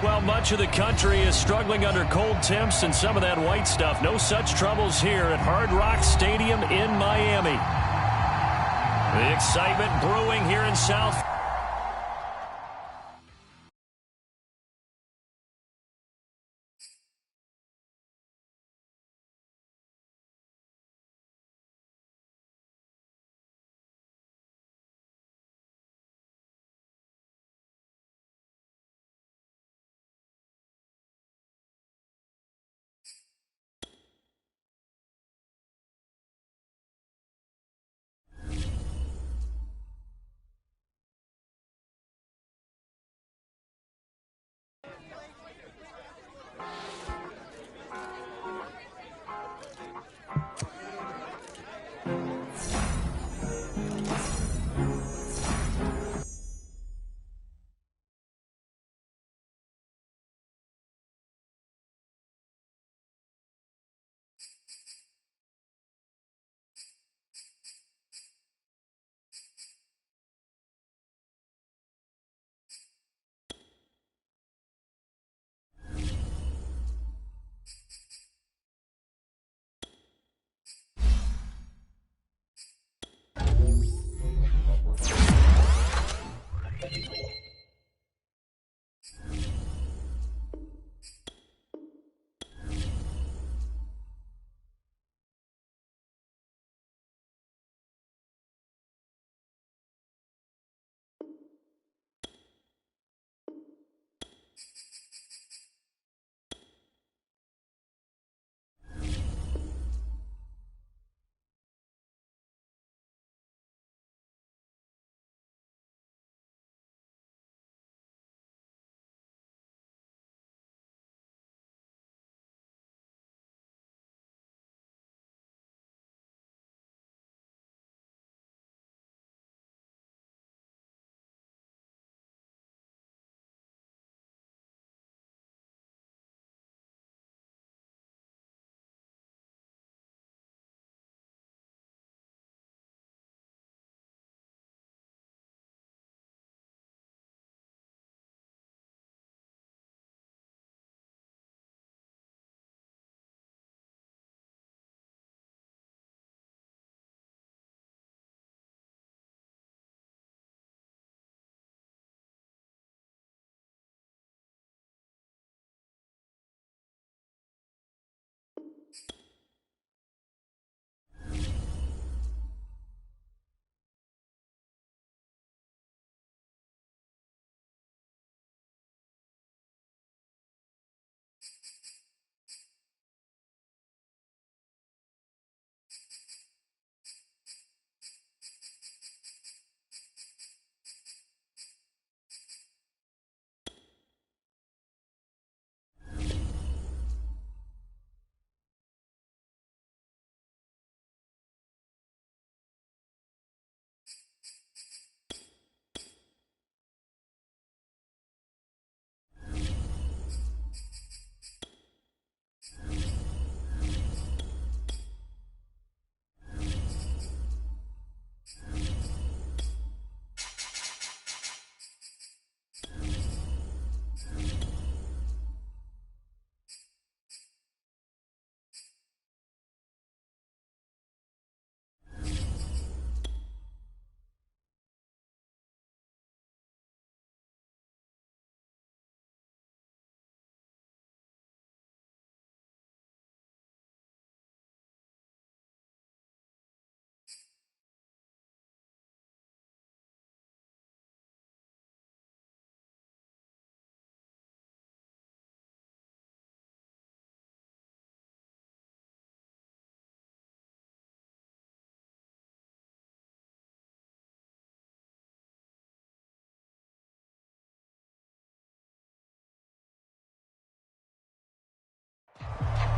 Well, much of the country is struggling under cold temps and some of that white stuff. No such troubles here at Hard Rock Stadium in Miami. The excitement brewing here in South.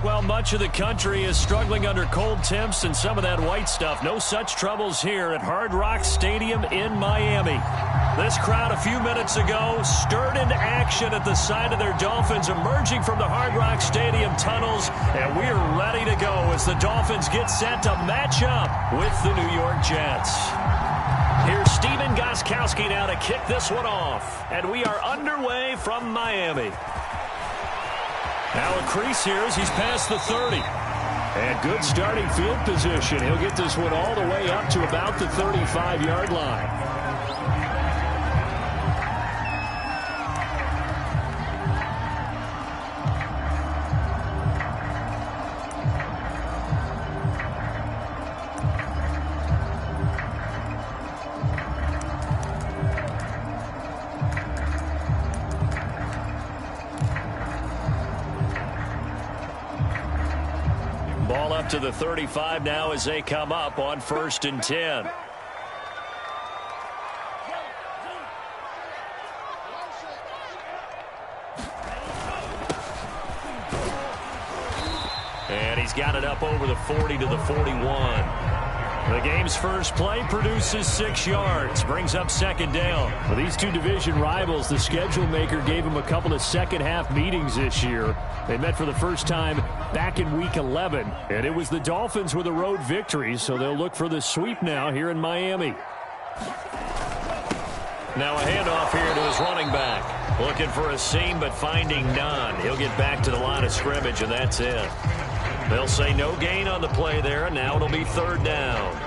Well, much of the country is struggling under cold temps and some of that white stuff. No such troubles here at Hard Rock Stadium in Miami. This crowd a few minutes ago stirred into action at the side of their Dolphins emerging from the Hard Rock Stadium tunnels, and we're ready to go as the Dolphins get set to match up with the New York Jets. Here's Steven Gostkowski now to kick this one off, and we are underway from Miami. Now a crease here as he's past the 30. And good starting field position. He'll get this one all the way up to about the 35-yard line. Ball up to the 35 now as they come up on 1st and 10. And he's got it up over the 40 to the 41. The game's first play produces 6 yards, brings up 2nd down. For these two division rivals, the schedule maker gave them a couple of second-half meetings this year. They met for the first time back in Week 11, and it was the Dolphins with a road victory, so they'll look for the sweep now here in Miami. Now a handoff here to his running back. Looking for a seam, but finding none. He'll get back to the line of scrimmage, and that's it. They'll say no gain on the play there, and now it'll be 3rd down.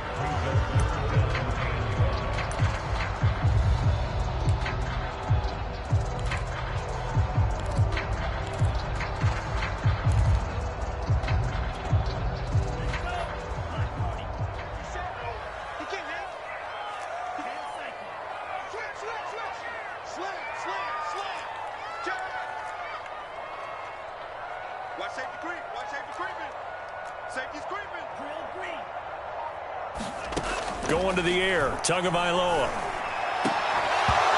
Going to the air, Tagovailoa.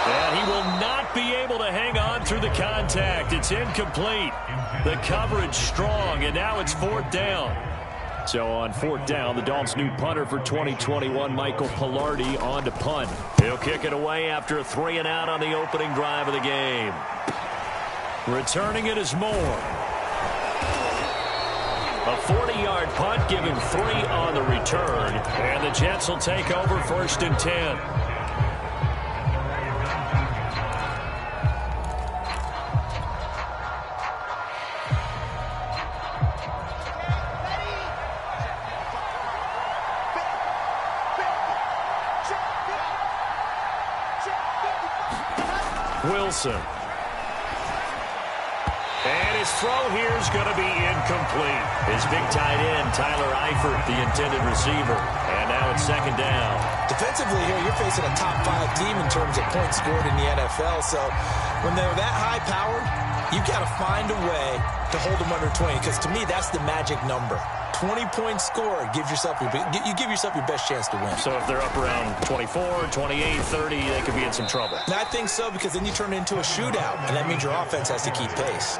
And he will not be able to hang on through the contact. It's incomplete. The coverage strong, and now it's 4th down. So on 4th down, the Dolphins' new punter for 2021, Michael Palardy, on to punt. He'll kick it away after a 3-and-out on the opening drive of the game. Returning it is Moore. A 40-yard punt, giving 3 on the return. And the Jets will take over 1st and 10. Wilson. And his throw here is going to be incomplete. His big tight end, Tyler Eifert, the intended receiver. And now it's 2nd down. Defensively here, you're facing a top 5 team in terms of points scored in the NFL. So when they're that high-powered, you've got to find a way to hold them under 20. Because to me, that's the magic number. 20 points scored, you give yourself your best chance to win. So if they're up around 24, 28, 30, they could be in some trouble. And I think so, because then you turn it into a shootout, and that means your offense has to keep pace.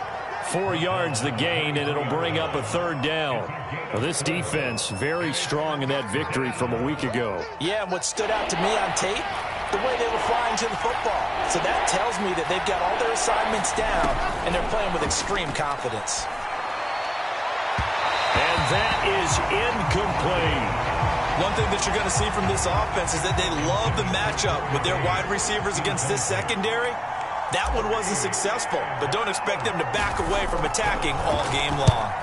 4 yards the gain, and it'll bring up a 3rd down. Well, this defense very strong in that victory from a week ago. Yeah, and what stood out to me on tape, the way they were flying to the football. So that tells me that they've got all their assignments down, and they're playing with extreme confidence. And that is incomplete. One thing that you're going to see from this offense is that they love the matchup with their wide receivers against this secondary. That one wasn't successful, but don't expect them to back away from attacking all game long.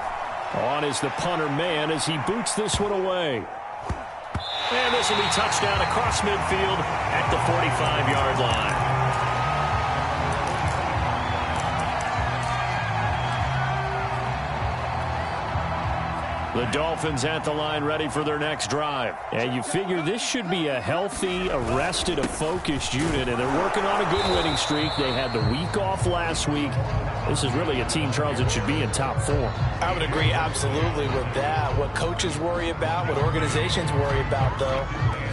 On is the punter man as he boots this one away. And this will be touchdown across midfield at the 45-yard line. The Dolphins at the line ready for their next drive. And you figure this should be a healthy, arrested, a focused unit, and they're working on a good winning streak. They had the week off last week. This is really a team, Charles, that should be in top form. I would agree absolutely with that. What coaches worry about, what organizations worry about, though,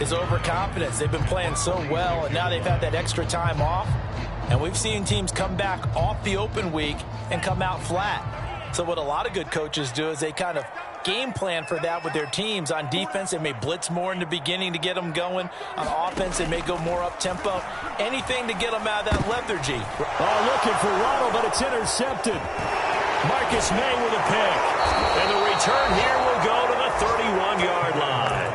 is overconfidence. They've been playing so well, and now they've had that extra time off. And we've seen teams come back off the open week and come out flat. So what a lot of good coaches do is they kind of game plan for that with their teams. On defense, they may blitz more in the beginning to get them going. On offense, they may go more up-tempo. Anything to get them out of that lethargy. Oh, looking for Waddle, but it's intercepted. Marcus May with a pick. And the return here will go to the 31-yard line.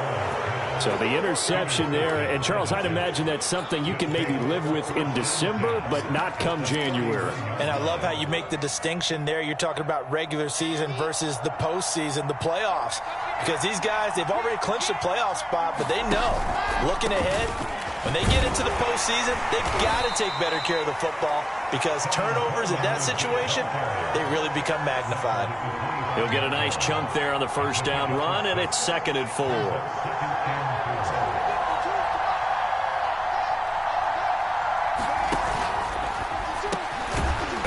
So the interception there, and Charles, I'd imagine that's something you can maybe live with in December, but not come January. And I love how you make the distinction there. You're talking about regular season versus the postseason, the playoffs. Because these guys, they've already clinched a playoff spot, but they know, looking ahead, when they get into the postseason, they've got to take better care of the football because turnovers in that situation, they really become magnified. He'll get a nice chunk there on the first down run, and it's 2nd and 4.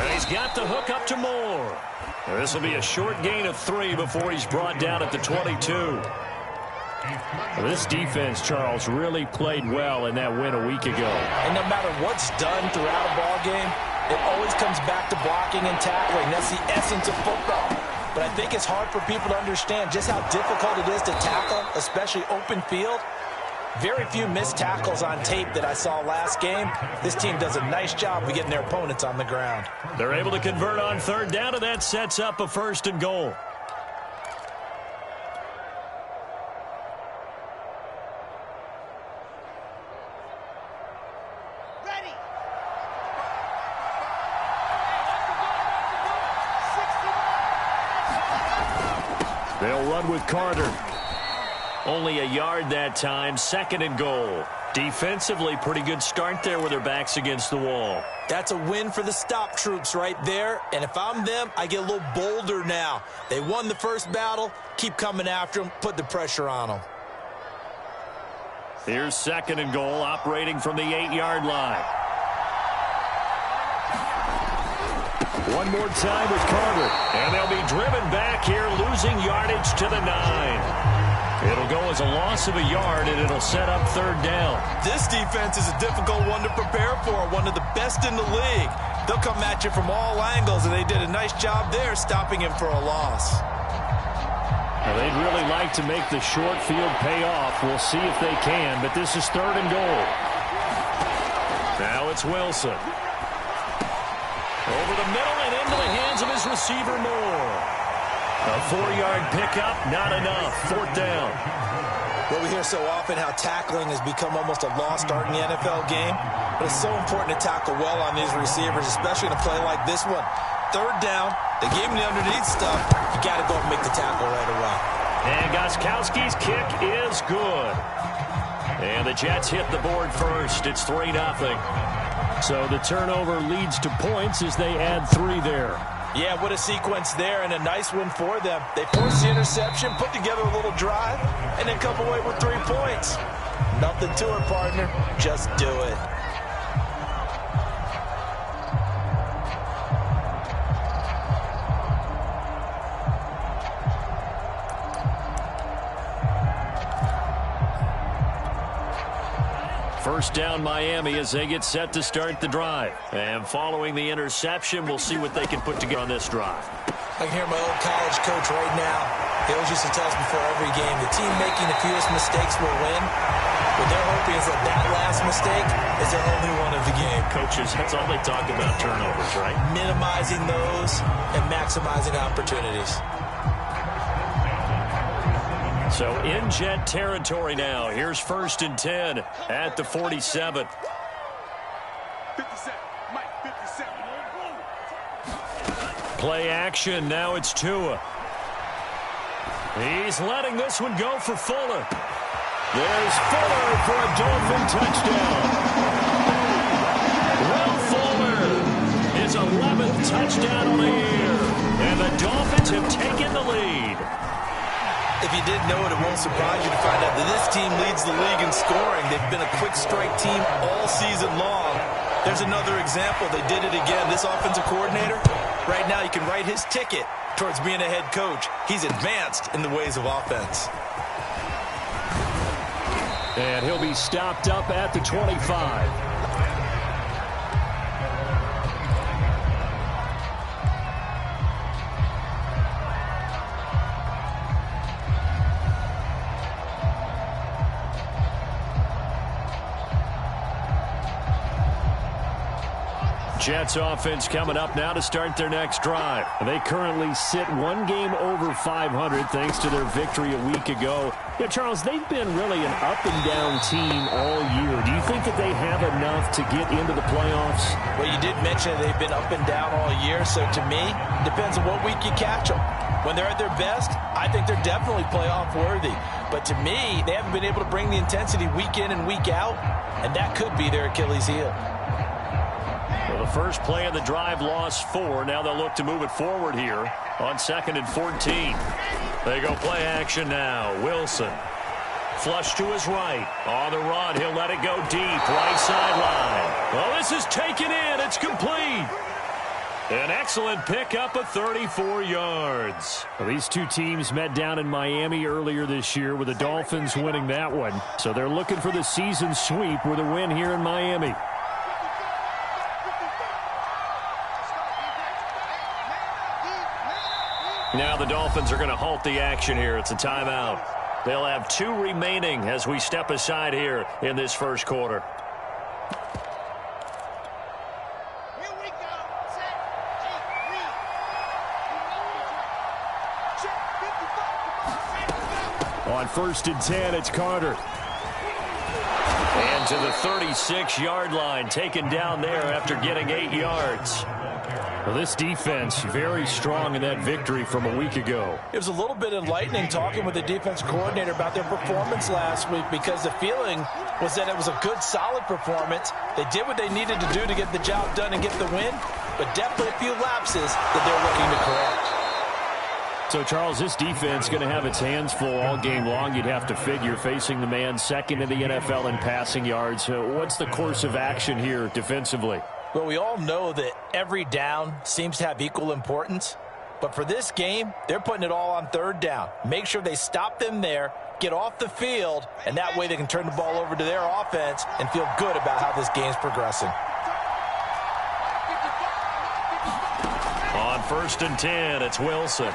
And he's got the hook up to Moore. This will be a short gain of 3 before he's brought down at the 22. This defense, Charles, really played well in that win a week ago. And no matter what's done throughout a ball game, it always comes back to blocking and tackling. That's the essence of football. But I think it's hard for people to understand just how difficult it is to tackle, especially open field. Very few missed tackles on tape that I saw last game. This team does a nice job of getting their opponents on the ground. They're able to convert on 3rd down, and that sets up a 1st and goal. They'll run with Carter. Only a yard that time, 2nd and goal. Defensively, pretty good start there with their backs against the wall. That's a win for the stop troops right there. And if I'm them, I get a little bolder now. They won the first battle. Keep coming after them. Put the pressure on them. Here's 2nd and goal, operating from the 8-yard line. One more time with Carter. And they'll be driven back here, losing yardage to the 9. It'll go as a loss of a yard, and it'll set up 3rd down. This defense is a difficult one to prepare for, one of the best in the league. They'll come at you from all angles, and they did a nice job there stopping him for a loss. Now, they'd really like to make the short field pay off. We'll see if they can, but this is 3rd and goal. Now it's Wilson. Over the middle and into the hands of his receiver, Moore. A 4-yard pickup, not enough. 4th down. Well, we hear so often how tackling has become almost a lost art in the NFL game. But it's so important to tackle well on these receivers, especially in a play like this one. 3rd down, they gave him the underneath stuff. You got to go and make the tackle right away. And Gostkowski's kick is good. And the Jets hit the board first. It's 3-0. So the turnover leads to points as they add 3 there. Yeah, what a sequence there, and a nice one for them. They forced the interception, put together a little drive, and then come away with 3 points. Nothing to it, partner. Just do it. First down Miami as they get set to start the drive. And following the interception, we'll see what they can put together on this drive. I can hear my old college coach right now. He always used to tell us before every game, the team making the fewest mistakes will win. What they're hoping is that last mistake is their only one of the game. Coaches, that's all they talk about, turnovers, right? Minimizing those and maximizing opportunities. So in Jet territory now. Here's 1st and 10 at the 47. 57, Mike, 57. Play action. Now it's Tua. He's letting this one go for Fuller. There's Fuller for a Dolphin touchdown. Will Fuller, his 11th touchdown on the year. And the Dolphins have taken the lead. If you didn't know it, it won't surprise you to find out that this team leads the league in scoring. They've been a quick strike team all season long. There's another example. They did it again. This offensive coordinator, right now you can write his ticket towards being a head coach. He's advanced in the ways of offense. And he'll be stopped up at the 25. Jets offense coming up now to start their next drive. They currently sit 1 game over 500 thanks to their victory a week ago. Yeah, Charles, they've been really an up-and-down team all year. Do you think that they have enough to get into the playoffs? Well, you did mention they've been up and down all year, so to me, it depends on what week you catch them. When they're at their best, I think they're definitely playoff worthy. But to me, they haven't been able to bring the intensity week in and week out, and that could be their Achilles heel. Well, the first play of the drive lost 4. Now they'll look to move it forward here on 2nd and 14. They go play action now. Wilson. Flush to his right. On the run. He'll let it go deep. Right sideline. Well, this is taken in. It's complete. An excellent pickup of 34 yards. Well, these two teams met down in Miami earlier this year with the Dolphins winning that one. So they're looking for the season sweep with a win here in Miami. Now the Dolphins are going to halt the action here. It's a timeout. They'll have 2 remaining as we step aside here in this first quarter. Here we go. Set. On 1st and 10, it's Carter. And to the 36-yard line, taken down there after getting 8 yards. Well, this defense very strong in that victory from a week ago. It was a little bit enlightening talking with the defense coordinator about their performance last week because the feeling was that it was a good, solid performance. They did what they needed to do to get the job done and get the win, but definitely a few lapses that they're looking to correct. So, Charles, this defense is going to have its hands full all game long, you'd have to figure, facing the man second in the NFL in passing yards. What's the course of action here defensively? Well, we all know that every down seems to have equal importance. But for this game, they're putting it all on 3rd down. Make sure they stop them there, get off the field, and that way they can turn the ball over to their offense and feel good about how this game's progressing. On 1st and 10, it's Wilson.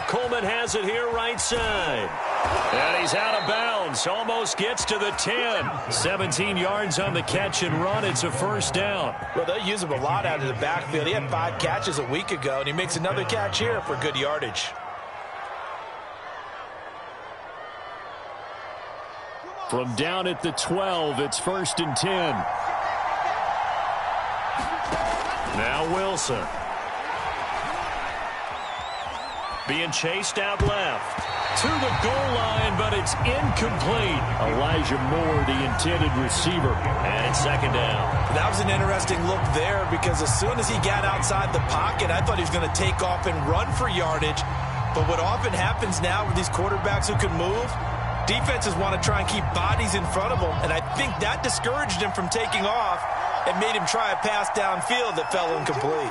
Coleman has it here right side. And he's out of bounds. Almost gets to the 10. 17 yards on the catch and run. It's a 1st down. Well, they use him a lot out of the backfield. He had 5 catches a week ago, and he makes another catch here for good yardage. From down at the 12, it's 1st and 10. Now Wilson. Being chased out left. To the goal line, but it's incomplete. Elijah Moore, the intended receiver. And it's 2nd down. That was an interesting look there because as soon as he got outside the pocket, I thought he was going to take off and run for yardage. But what often happens now with these quarterbacks who can move, defenses want to try and keep bodies in front of them. And I think that discouraged him from taking off and made him try a pass downfield that fell incomplete.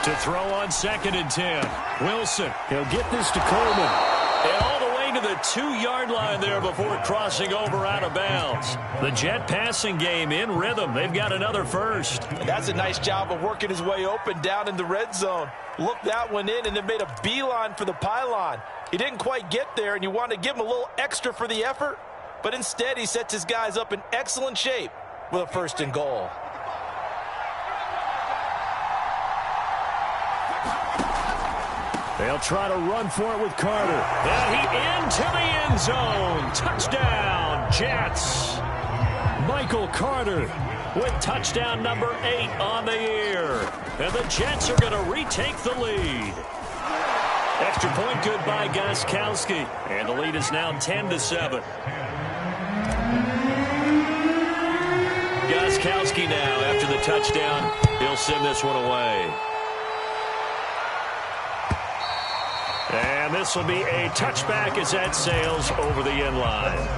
To throw on 2nd and 10. Wilson, he'll get this to Coleman. And all the way to the 2-yard line there before crossing over out of bounds. The Jet passing game in rhythm. They've got another 1st. And that's a nice job of working his way open down in the red zone. Looked that one in and then made a beeline for the pylon. He didn't quite get there, and you want to give him a little extra for the effort. But instead, he sets his guys up in excellent shape with a 1st and goal. They'll try to run for it with Carter. And he into the end zone. Touchdown, Jets. Michael Carter with touchdown number 8 on the year. And the Jets are going to retake the lead. Extra point good by Gostkowski. And the lead is now 10-7. Gostkowski now after the touchdown. He'll send this one away. And this will be a touchback as that sails over the end line.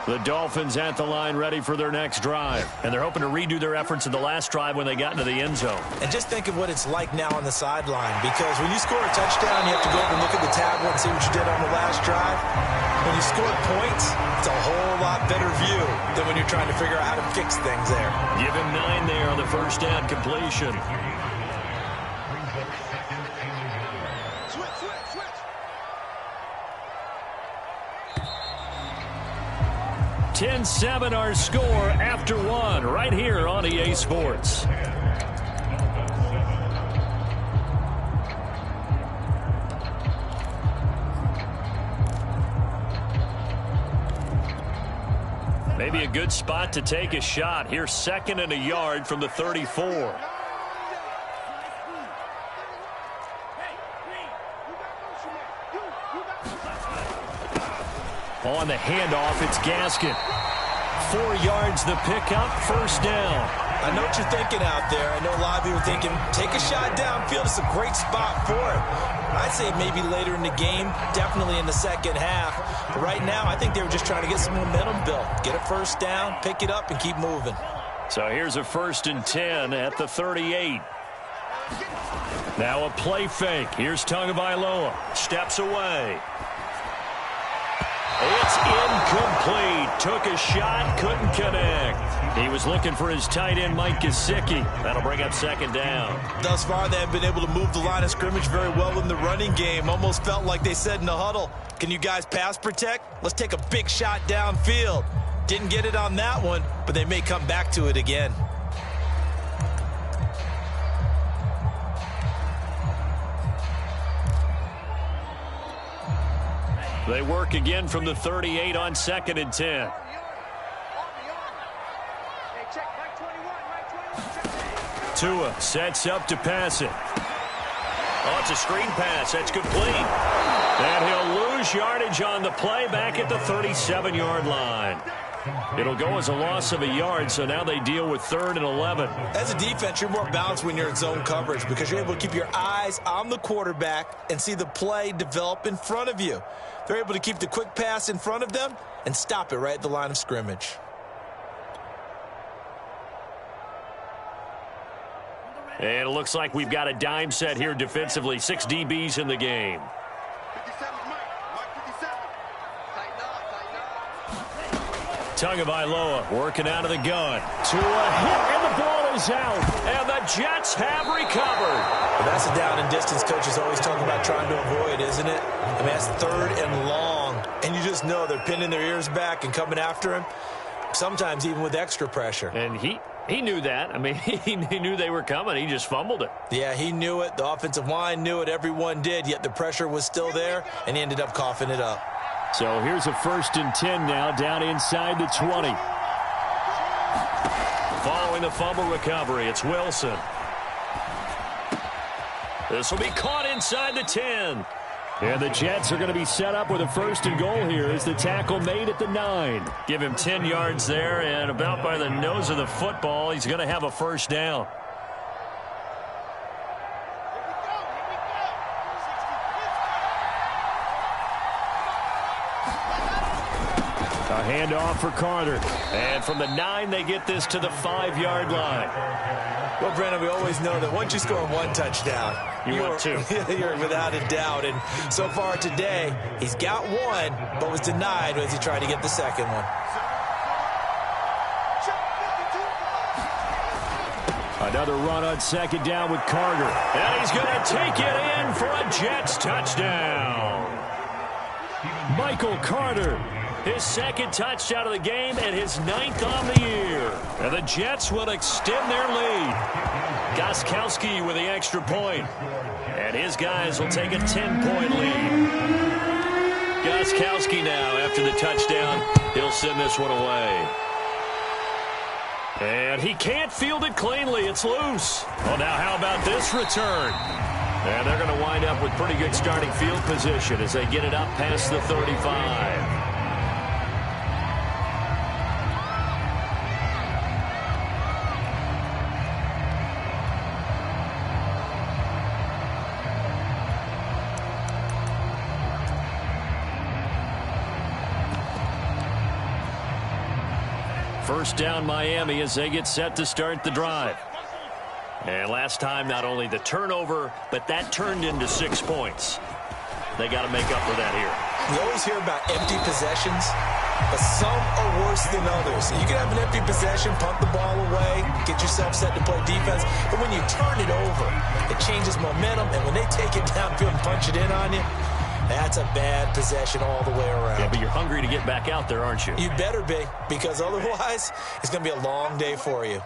The Dolphins at the line ready for their next drive. And they're hoping to redo their efforts in the last drive when they got into the end zone. And just think of what it's like now on the sideline, because when you score a touchdown, you have to go over and look at the tablet and see what you did on the last drive. When you score points, it's a whole lot better view than when you're trying to figure out how to fix things there. Give him 9 there on the first down completion. 10-7 our score after one right here on EA Sports. Maybe a good spot to take a shot. Here's 2nd and a yard from the 34. On the handoff, it's Gaskin. 4 yards the pickup, first down. I know what you're thinking out there. I know a lot of you are thinking, take a shot downfield. It's a great spot for it. I'd say maybe later in the game, definitely in the second half. But right now, I think they were just trying to get some momentum built. Get a first down, pick it up, and keep moving. So here's a 1st and 10 at the 38. Now a play fake. Here's Tagovailoa. Steps away. It's incomplete. Took a shot, couldn't connect. He was looking for his tight end, Mike Gesicki. That'll bring up 2nd down. Thus far, they have been able to move the line of scrimmage very well in the running game. Almost felt like they said in the huddle, can you guys pass protect? Let's take a big shot downfield. Didn't get it on that one, but they may come back to it again. They work again from the 38 on 2nd and 10. Tua sets up to pass it. Oh, it's a screen pass. That's complete. And he'll lose yardage on the play back at the 37-yard line. It'll go as a loss of a yard, so now they deal with 3rd and 11. As a defense, you're more balanced when you're in zone coverage because you're able to keep your eyes on the quarterback and see the play develop in front of you. They're able to keep the quick pass in front of them and stop it right at the line of scrimmage. And it looks like we've got a dime set here defensively. 6 DBs in the game. 57, Mark 57. Tagovailoa working out of the gun. To a hit, and the ball is out. And the Jets have recovered. Well, that's a down and distance coaches always talk about trying to avoid, isn't it? I mean, that's 3rd and long. And you just know they're pinning their ears back and coming after him, sometimes even with extra pressure. And he knew that. I mean, he knew they were coming. He just fumbled it. Yeah, he knew it. The offensive line knew it. Everyone did, yet the pressure was still there, and he ended up coughing it up. So here's a 1st and 10 now, down inside the 20. Following the fumble recovery, it's Wilson. This will be caught inside the 10. And the Jets are going to be set up with a 1st and goal here as the tackle made at the 9. Give him 10 yards there, and about by the nose of the football, he's going to have a first down. A handoff for Carter. And from the 9, they get this to the 5-yard line. Well, Brandon, we always know that once you score 1 touchdown, you want 2. You're without a doubt. And so far today, he's got 1, but was denied as he tried to get the 2nd one. Another run on 2nd down with Carter. And he's going to take it in for a Jets touchdown. Michael Carter, his 2nd touchdown of the game and his 9th on the year. And the Jets will extend their lead. Gostkowski with the extra point. And his guys will take a 10-point lead. Gostkowski now, after the touchdown, he'll send this one away. And he can't field it cleanly. It's loose. Well, now how about this return? And they're going to wind up with pretty good starting field position as they get it up past the 35. First down Miami as they get set to start the drive. And last time, not only the turnover, but that turned into 6 points. They got to make up for that here. You always hear about empty possessions, but some are worse than others. You can have an empty possession, punt the ball away, get yourself set to play defense, but when you turn it over, it changes momentum, and when they take it downfield and punch it in on you, That's a bad possession all the way around. Yeah, but you're hungry to get back out there, aren't you? You better be, because otherwise it's going to be a long day for you.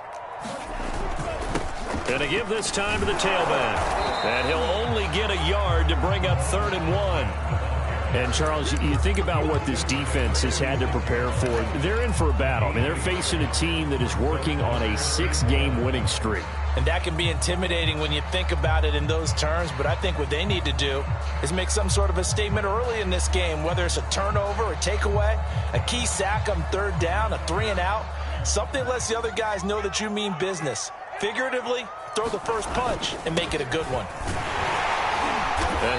And to give this time to the tailback. And he'll only get a yard to bring up 3rd and 1. And, Charles, you think about what this defense has had to prepare for. They're in for a battle. I mean, they're facing a team that is working on a 6-game winning streak. And that can be intimidating when you think about it in those terms. But I think what they need to do is make some sort of a statement early in this game, whether it's a turnover, a takeaway, a key sack on 3rd down, a 3-and-out. Something lets the other guys know that you mean business. Figuratively, throw the first punch and make it a good one.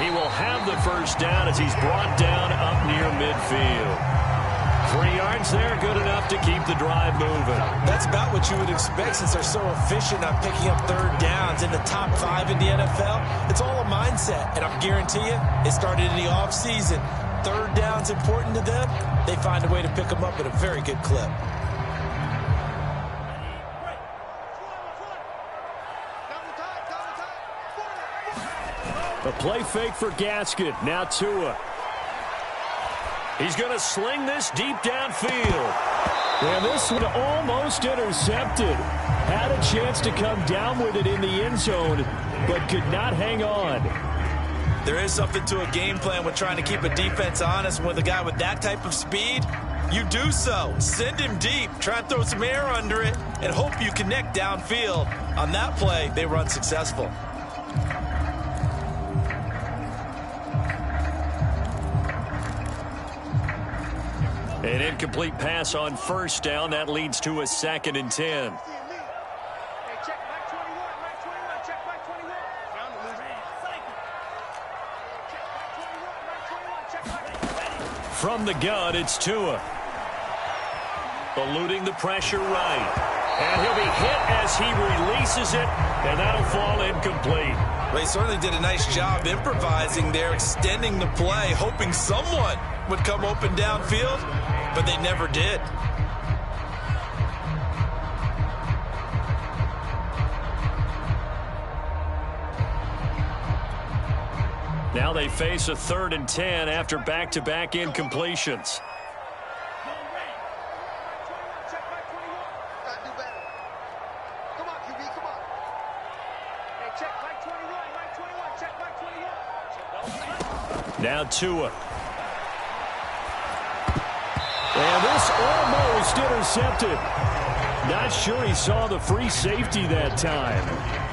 He will have the first down as he's brought down up near midfield. 3 yards there, good enough to keep the drive moving. That's about what you would expect since they're so efficient on picking up 3rd downs in the top 5 in the NFL. It's all a mindset, and I guarantee you, it started in the offseason. 3rd down's important to them. They find a way to pick them up at a very good clip. A play fake for Gaskin. Now Tua. He's going to sling this deep downfield. And this one almost intercepted. Had a chance to come down with it in the end zone, but could not hang on. There is something to a game plan when trying to keep a defense honest. With a guy with that type of speed, you do so. Send him deep. Try and throw some air under it and hope you connect downfield. On that play, they run successful. An incomplete pass on 1st down. That leads to a 2nd and 10. From the gun, it's Tua. Eluding the pressure right. And he'll be hit as he releases it, and that'll fall incomplete. They certainly did a nice job improvising there, extending the play, hoping someone would come open downfield, but they never did. Now they face a 3rd and 10 after back-to-back incompletions. Now Tua. And this almost intercepted. Not sure he saw the free safety that time.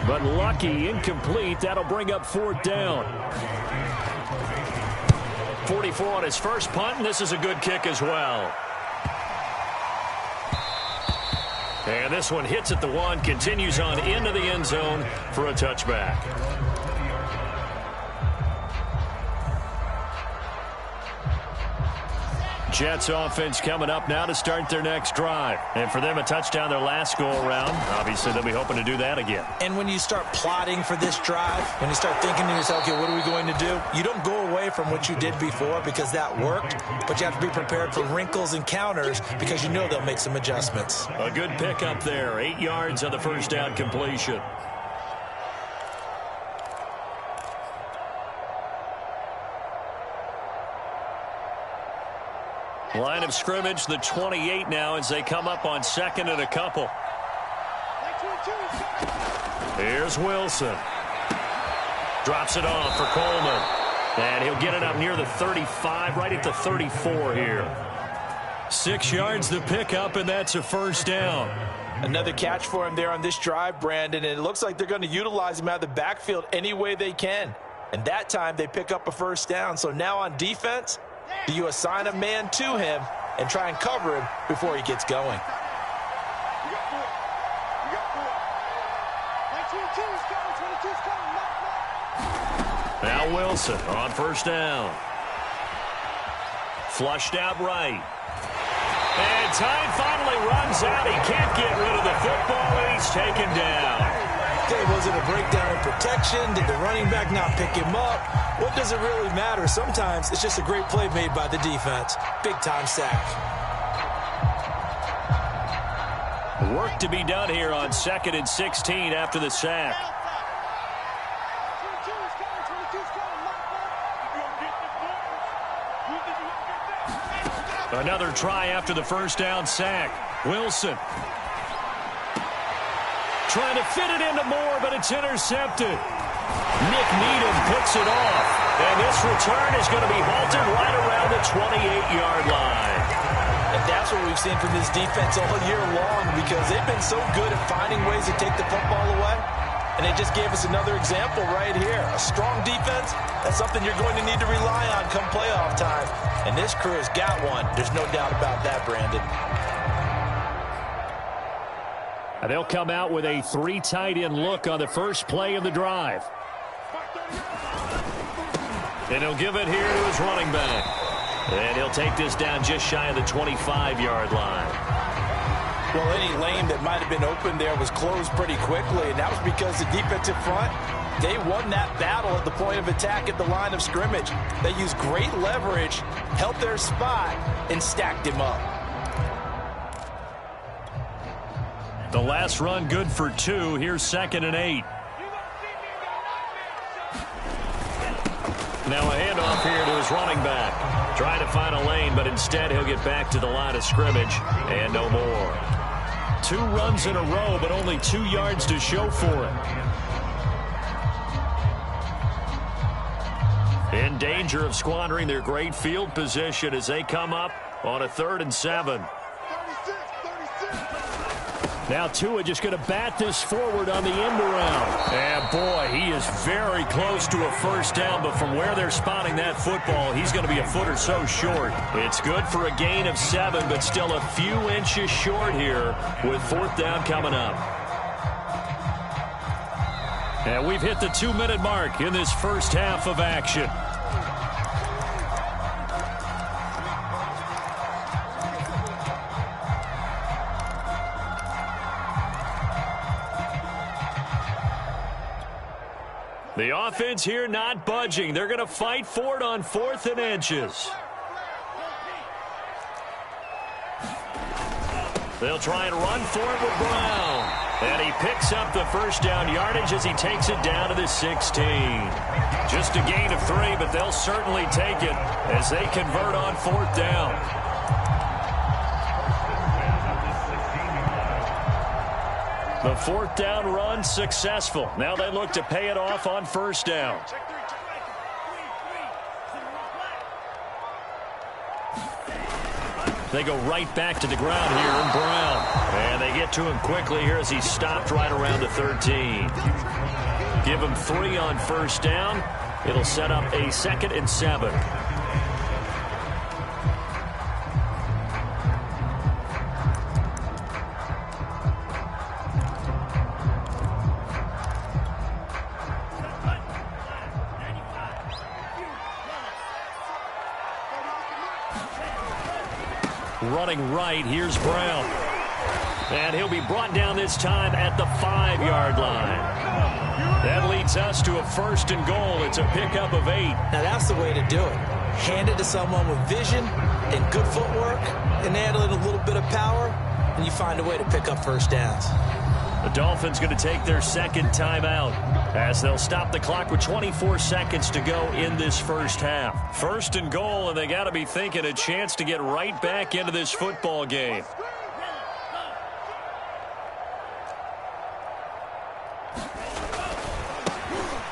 But lucky, incomplete. That'll bring up 4th down. 44 on his first punt, and this is a good kick as well. And this one hits at the 1, continues on into the end zone for a touchback. Jets offense coming up now to start their next drive. And for them, a touchdown their last go-around. Obviously, they'll be hoping to do that again. And when you start plotting for this drive, when you start thinking to yourself, okay, what are we going to do? You don't go away from what you did before because that worked, but you have to be prepared for wrinkles and counters because you know they'll make some adjustments. A good pickup there. 8 yards on the first down completion. Line of scrimmage, the 28 now as they come up on 2nd and a couple. Here's Wilson. Drops it off for Coleman. And he'll get it up near the 35, right at the 34 here. 6 yards the pickup, and that's a first down. Another catch for him there on this drive, Brandon, and it looks like they're going to utilize him out of the backfield any way they can. And that time they pick up a first down. So now on defense, do you assign a man to him and try and cover him before he gets going? Now Wilson on first down. Flushed out right. And time finally runs out. He can't get rid of the football, and he's taken down. Okay, was it a breakdown in protection? Did the running back not pick him up? What does it really matter? Sometimes it's just a great play made by the defense. Big-time sack. Work to be done here on 2nd and 16 after the sack. Another try after the first down sack. Wilson trying to fit it into Moore, but it's intercepted. Nick Needham picks it off. And this return is going to be halted right around the 28-yard line. And that's what we've seen from this defense all year long, because they've been so good at finding ways to take the football away. And they just gave us another example right here. A strong defense, that's something you're going to need to rely on come playoff time. And this crew has got one. There's no doubt about that, Brandon. And they'll come out with a 3 tight end look on the first play of the drive. And he'll give it here to his running back. And he'll take this down just shy of the 25-yard line. Well, any lane that might have been open there was closed pretty quickly, and that was because the defensive front, they won that battle at the point of attack at the line of scrimmage. They used great leverage, held their spot, and stacked him up. The last run good for 2. Here's 2nd and 8. Now a handoff here to his running back. Trying to find a lane, but instead he'll get back to the line of scrimmage and no more. 2 runs in a row, but only 2 yards to show for it. In danger of squandering their great field position as they come up on a 3rd and 7. Now Tua just going to bat this forward on the end around. And boy, he is very close to a first down, but from where they're spotting that football, he's going to be a foot or so short. It's good for a gain of 7, but still a few inches short here with 4th down coming up. And we've hit the 2-minute mark in this first half of action. The offense here not budging. They're going to fight for it on 4th and inches. They'll try and run for it with Brown. And he picks up the first down yardage as he takes it down to the 16. Just a gain of 3, but they'll certainly take it as they convert on 4th down. The 4th down run successful. Now they look to pay it off on 1st down. They go right back to the ground here in Brown. And they get to him quickly here as he's stopped right around the 13. Give him 3 on 1st down. It'll set up a 2nd and 7. Running right, here's Brown. And he'll be brought down this time at the 5-yard line. That leads us to a 1st and goal. It's a pickup of 8. Now that's the way to do it. Hand it to someone with vision and good footwork, and add a little bit of power, and you find a way to pick up 1st downs. The Dolphins going to take their 2nd timeout as they'll stop the clock with 24 seconds to go in this first half. 1st and goal, and they got to be thinking a chance to get right back into this football game.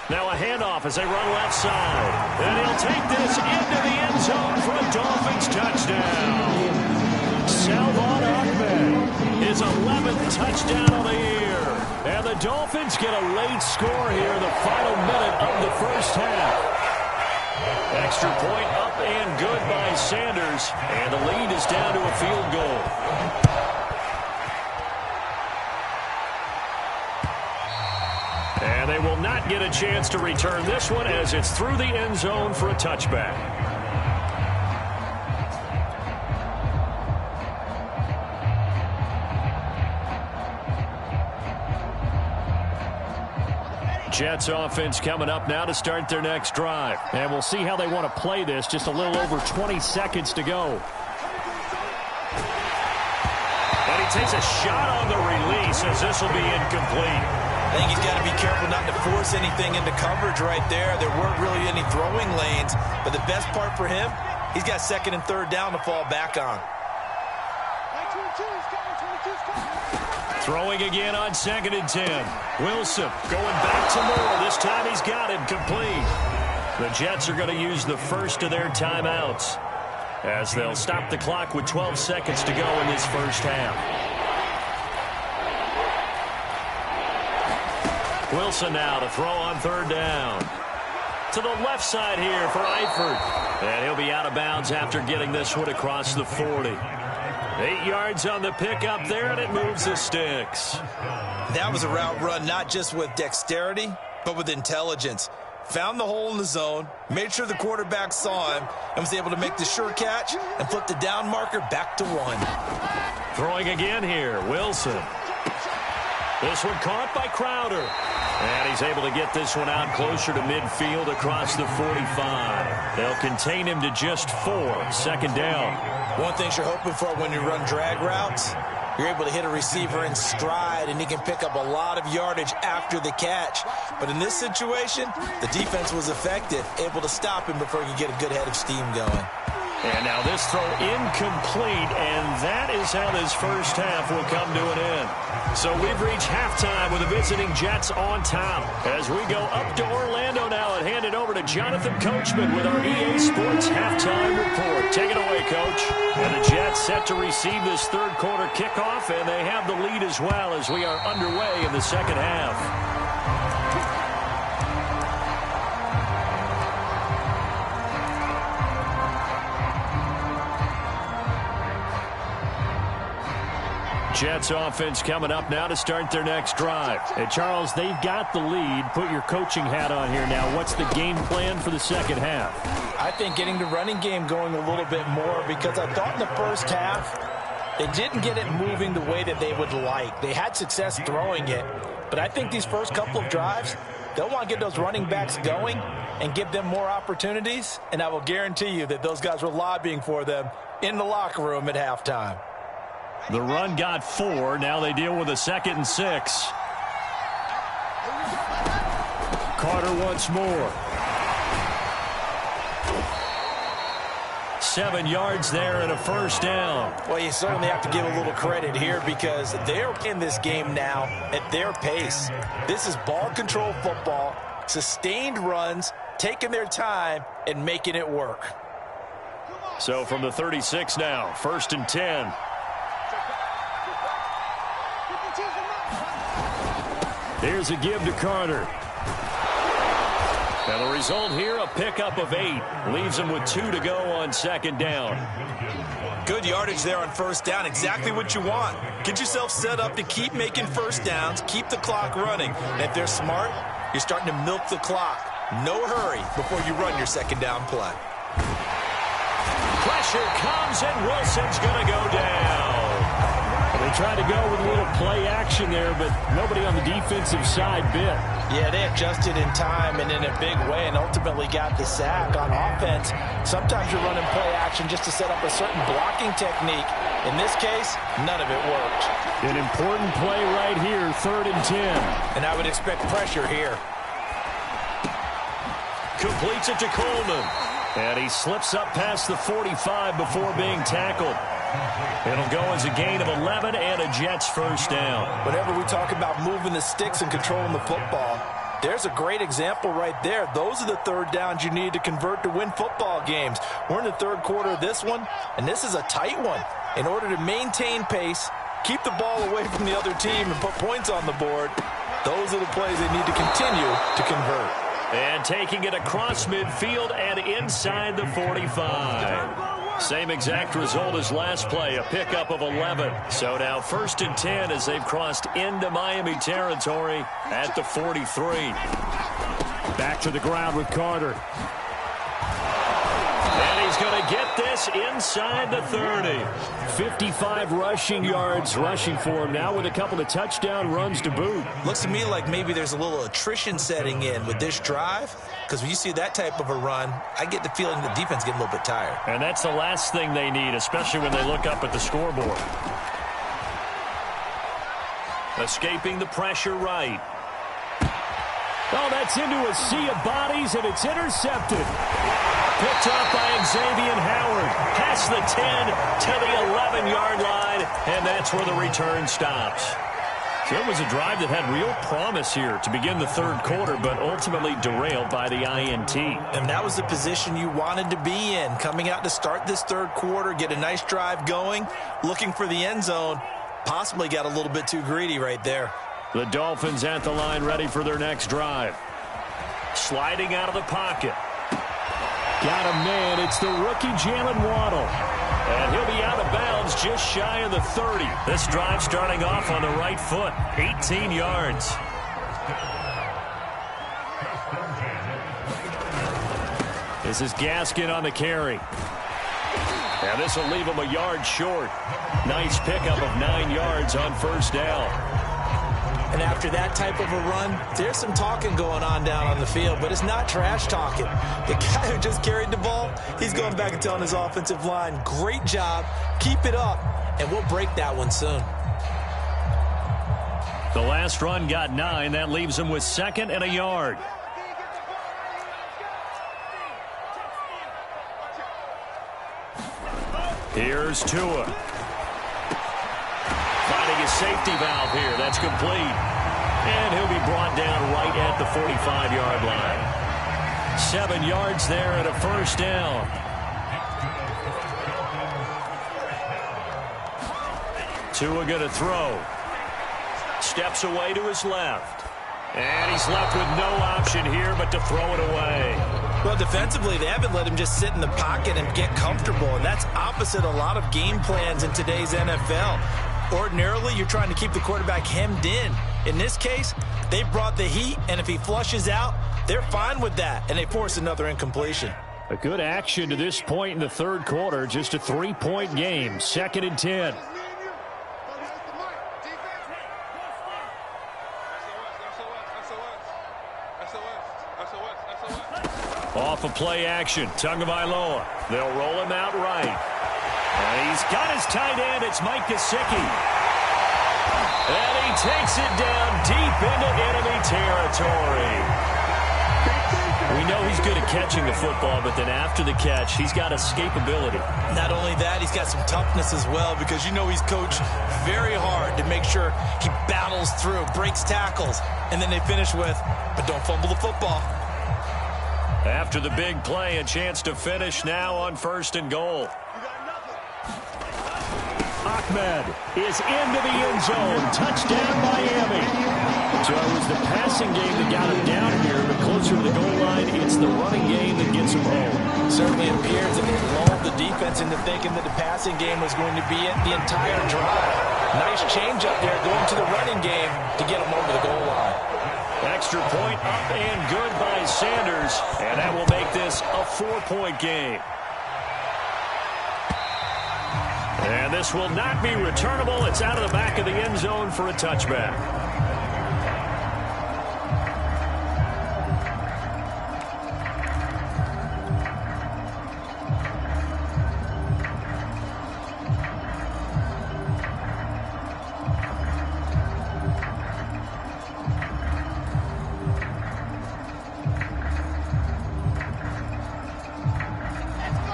Now a handoff as they run left side. And he'll take this into the end zone for a Dolphins touchdown. Salvon Ahmed, his 11th touchdown of the year. And the Dolphins get a late score here in the final minute of the first half. Extra point up and good by Sanders. And the lead is down to a field goal. And they will not get a chance to return this one as it's through the end zone for a touchback. Jets offense coming up now to start their next drive. And we'll see how they want to play this. Just a little over 20 seconds to go. And he takes a shot on the release as this will be incomplete. I think he's got to be careful not to force anything into coverage right there. There weren't really any throwing lanes, but the best part for him, He's got second and third down to fall back on. Throwing again on 2nd and 10. Wilson going back to Moore. This time he's got him complete. The Jets are going to use the first of their timeouts as they'll stop the clock with 12 seconds to go in this first half. Wilson now to throw on 3rd down. To the left side here for Eifert. And he'll be out of bounds after getting this one across the 40. 8 yards on the pickup there, and it moves the sticks. That was a route run not just with dexterity, but with intelligence. Found the hole in the zone, made sure the quarterback saw him, and was able to make the sure catch and flip the down marker back to 1. Throwing again here, Wilson. This one caught by Crowder. And he's able to get this one out closer to midfield across the 45. They'll contain him to just 4. 2nd down. One thing you're hoping for when you run drag routes, you're able to hit a receiver in stride, and he can pick up a lot of yardage after the catch. But in this situation, the defense was effective, able to stop him before he could get a good head of steam going. And now this throw incomplete, and that is how this first half will come to an end. So we've reached halftime with the visiting Jets on top. As we go up to Orlando now and hand it over to Jonathan Coachman with our EA Sports Halftime Report. Take it away, Coach. And the Jets set to receive this third quarter kickoff, and they have the lead as well as we are underway in the second half. Jets offense coming up now to start their next drive. Hey, Charles, they've got the lead. Put your coaching hat on here now. What's the game plan for the second half? I think getting the running game going a little bit more, because I thought in the first half they didn't get it moving the way that they would like. They had success throwing it, but I think these first couple of drives, they'll want to get those running backs going and give them more opportunities, and I will guarantee you that those guys were lobbying for them in the locker room at halftime. The run got 4. Now they deal with a 2nd and 6. Carter once more. 7 yards there and a first down. Well, you certainly have to give a little credit here because they're in this game now at their pace. This is ball control football, sustained runs, taking their time and making it work. So from the 36 now, 1st and 10. Here's a give to Carter. And the result here, a pickup of 8. Leaves him with 2 to go on 2nd down. Good yardage there on 1st down. Exactly what you want. Get yourself set up to keep making 1st downs, keep the clock running. And if they're smart, you're starting to milk the clock. No hurry before you run your 2nd down play. Pressure comes, and Wilson's going to go down. They tried to go with a little play action there, but nobody on the defensive side bit. Yeah, they adjusted in time and in a big way and ultimately got the sack. On offense, sometimes you're running play action just to set up a certain blocking technique. In this case, none of it worked. An important play right here, 3rd and 10. And I would expect pressure here. Completes it to Coleman. And he slips up past the 45 before being tackled. It'll go as a gain of 11 and a Jets first down. Whenever we talk about moving the sticks and controlling the football, there's a great example right there. Those are the 3rd downs you need to convert to win football games. We're in the 3rd quarter of this one, and this is a tight one. In order to maintain pace, keep the ball away from the other team, and put points on the board, those are the plays they need to continue to convert. And taking it across midfield and inside the 45. Same exact result as last play, a pickup of 11. So now 1st and 10 as they've crossed into Miami territory at the 43. Back to the ground with Carter. And he's going to get this inside the 30. 55 rushing yards rushing for him now with a couple of touchdown runs to boot. Looks to me like maybe there's a little attrition setting in with this drive, because when you see that type of a run, I get the feeling the defense getting a little bit tired. And that's the last thing they need, especially when they look up at the scoreboard. Escaping the pressure right. Oh, that's into a sea of bodies, and it's intercepted. Picked off by Xavier Howard. Past the 10 to the 11-yard line, and that's where the return stops. So it was a drive that had real promise here to begin the third quarter, but ultimately derailed by the INT. And that was the position you wanted to be in, coming out to start this third quarter, get a nice drive going, looking for the end zone. Possibly got a little bit too greedy right there. The Dolphins at the line ready for their next drive. Sliding out of the pocket. Got a man. It's the rookie Jalen Waddle. And he'll be out of bounds just shy of the 30. This drive starting off on the right foot. 18 yards. This is Gaskin on the carry. And this will leave him a yard short. Nice pickup of 9 yards on first down. And after that type of a run, there's some talking going on down on the field, but it's not trash talking. The guy who just carried the ball, he's going back and telling his offensive line, great job, keep it up, and we'll break that one soon. The last run got 9. That leaves him with 2nd and a yard. Here's Tua. Finding his safety valve here. That's complete. And he'll be brought down right at the 45-yard line. 7 yards there and a first down. Tua going to throw. Steps away to his left. And he's left with no option here but to throw it away. Well, defensively, they haven't let him just sit in the pocket and get comfortable, and that's opposite a lot of game plans in today's NFL. Ordinarily, you're trying to keep the quarterback hemmed in. In this case, they brought the heat, and if he flushes out, they're fine with that, and they force another incompletion. A good action to this point in the third quarter. Just a 3-point game. 2nd and 10. Off of play action. Tagovailoa. They'll roll him out right. And he's got his tight end. It's Mike Gesicki. And he takes it down deep into enemy territory. We know he's good at catching the football, but then after the catch, he's got escapability. Not only that, he's got some toughness as well, because you know he's coached very hard to make sure he battles through, breaks tackles, and then they finish with, but don't fumble the football. After the big play, a chance to finish now on 1st and goal. Ahmed is into the end zone. Touchdown, Miami. So it was the passing game that got him down here, but closer to the goal line, it's the running game that gets him home. Certainly appears that he lulled the defense into thinking that the passing game was going to be it the entire drive. Nice change up there going to the running game to get him over the goal line. Extra point up and good by Sanders, and that will make this a 4-point game. And this will not be returnable. It's out of the back of the end zone for a touchback.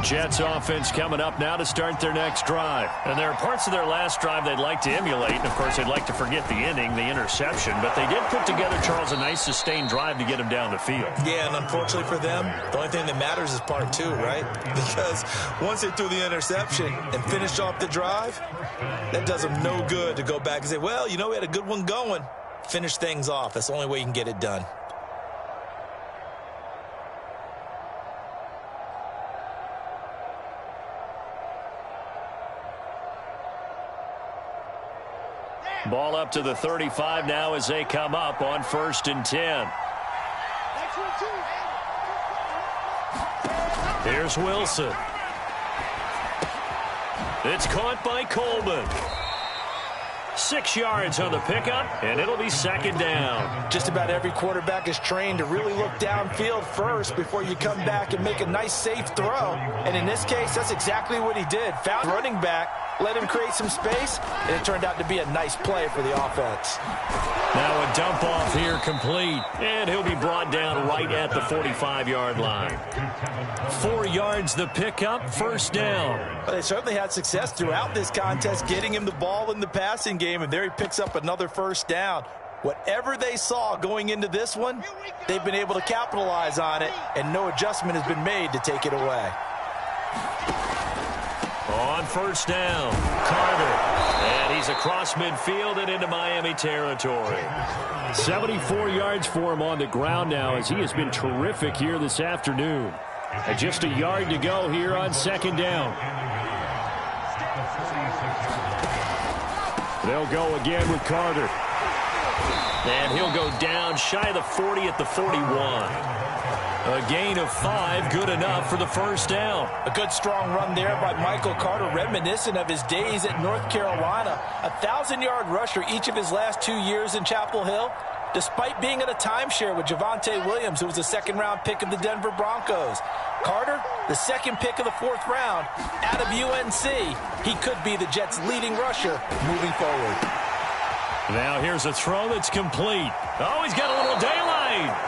Jets offense coming up now to start their next drive. And there are parts of their last drive they'd like to emulate. And, of course, they'd like to forget the inning, the interception. But they did put together, Charles, a nice sustained drive to get him down the field. Yeah, and unfortunately for them, the only thing that matters is part 2, right? Because once they threw the interception and finished off the drive, that does them no good to go back and say, well, you know, we had a good one going. Finish things off. That's the only way you can get it done. Ball up to the 35 now as they come up on 1st and 10. Here's Wilson. It's caught by Coleman. 6 yards on the pickup, and it'll be 2nd down. Just about every quarterback is trained to really look downfield first before you come back and make a nice, safe throw. And in this case, that's exactly what he did. Found running back, let him create some space, and it turned out to be a nice play for the offense. Now a dump off here complete, and he'll be brought down right at the 45-yard line. 4 yards the pickup, first down. Well, they certainly had success throughout this contest getting him the ball in the passing game, and there he picks up another first down. Whatever they saw going into this one, they've been able to capitalize on it, and no adjustment has been made to take it away. On first down, Carter. And he's across midfield and into Miami territory. 74 yards for him on the ground now, as he has been terrific here this afternoon. And just a yard to go here on second down. They'll go again with Carter. And he'll go down shy of the 40 at the 41. A gain of 5, good enough for the first down. A good strong run there by Michael Carter, reminiscent of his days at North Carolina. A 1,000-yard rusher each of his last 2 years in Chapel Hill, despite being in a timeshare with Javonte Williams, who was a second-round pick of the Denver Broncos. Carter, the second pick of the 4th round out of UNC. He could be the Jets' leading rusher moving forward. Now here's a throw that's complete. Oh, he's got a little daylight.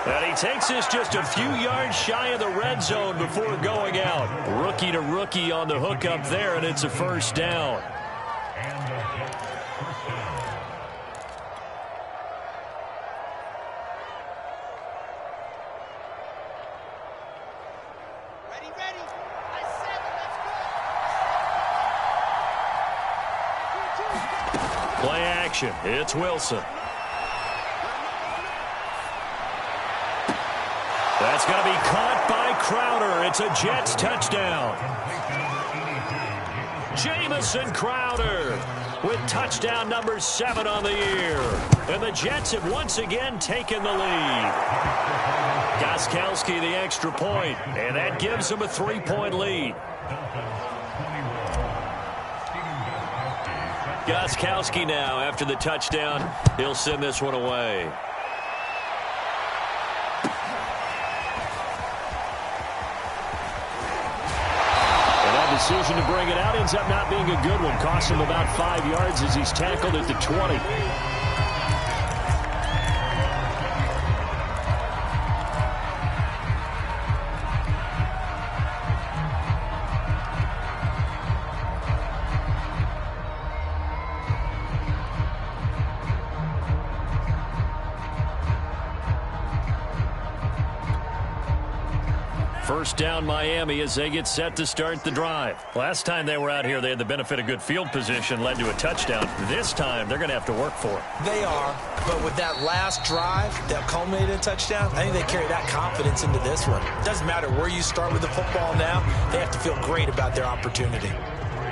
And he takes this just a few yards shy of the red zone before going out. Rookie to rookie on the hook up there, and it's a first down. Play action. It's Wilson. That's going to be caught by Crowder. It's a Jets touchdown. Jamison Crowder with touchdown number 7 on the year. And the Jets have once again taken the lead. Gostkowski the extra point, and that gives them a 3-point lead. Gostkowski now, after the touchdown, he'll send this one away. And that decision to bring it out ends up not being a good one. Cost him about 5 yards as he's tackled at the 20. First down Miami as they get set to start the drive. Last time they were out here, they had the benefit of good field position, led to a touchdown. This time, they're going to have to work for it. They are, but with that last drive that culminated in a touchdown, I think they carry that confidence into this one. Doesn't matter where you start with the football now, they have to feel great about their opportunity.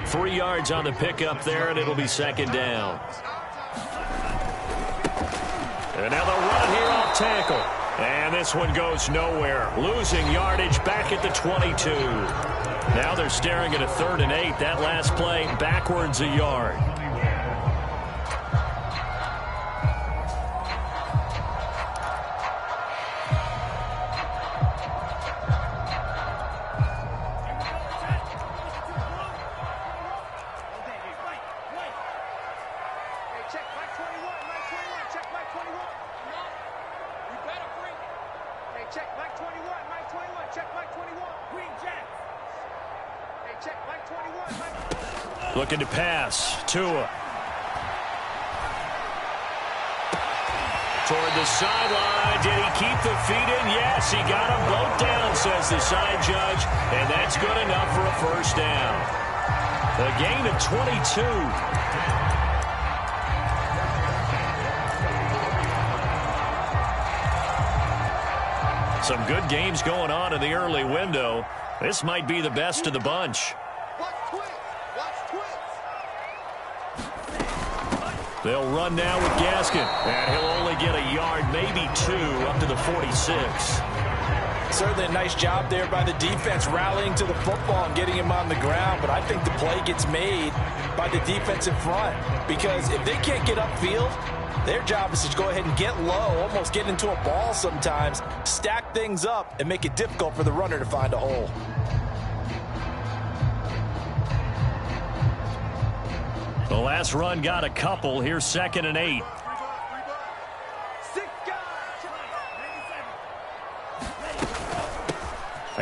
3 yards on the pickup there, and it'll be second down. And now the run here off tackle. And this one goes nowhere. Losing yardage back at the 22. Now they're staring at a 3rd and 8. That last play backwards a yard. Looking to pass. Tua. Toward the sideline. Did he keep the feet in? Yes, he got them both down, says the side judge. And that's good enough for a first down. A gain of 22. Some good games going on in the early window. This might be the best of the bunch. They'll run now with Gaskin, and he'll only get a yard, maybe 2, up to the 46. Certainly a nice job there by the defense rallying to the football and getting him on the ground, but I think the play gets made by the defensive front, because if they can't get upfield, their job is to go ahead and get low, almost get into a ball sometimes, stack things up, and make it difficult for the runner to find a hole. The last run got a couple. Here's 2nd and 8.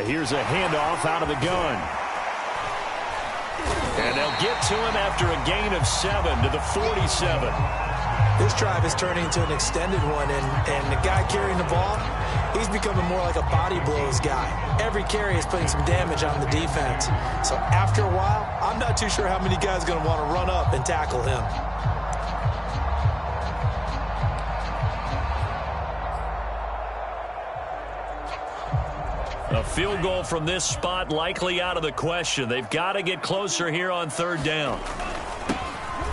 Here's a handoff out of the gun. And they'll get to him after a gain of 7 to the 47. This drive is turning into an extended one, and the guy carrying the ball, he's becoming more like a body blows guy. Every carry is putting some damage on the defense. So after a while, I'm not too sure how many guys are going to want to run up and tackle him. A field goal from this spot likely out of the question. They've got to get closer here on 3rd down.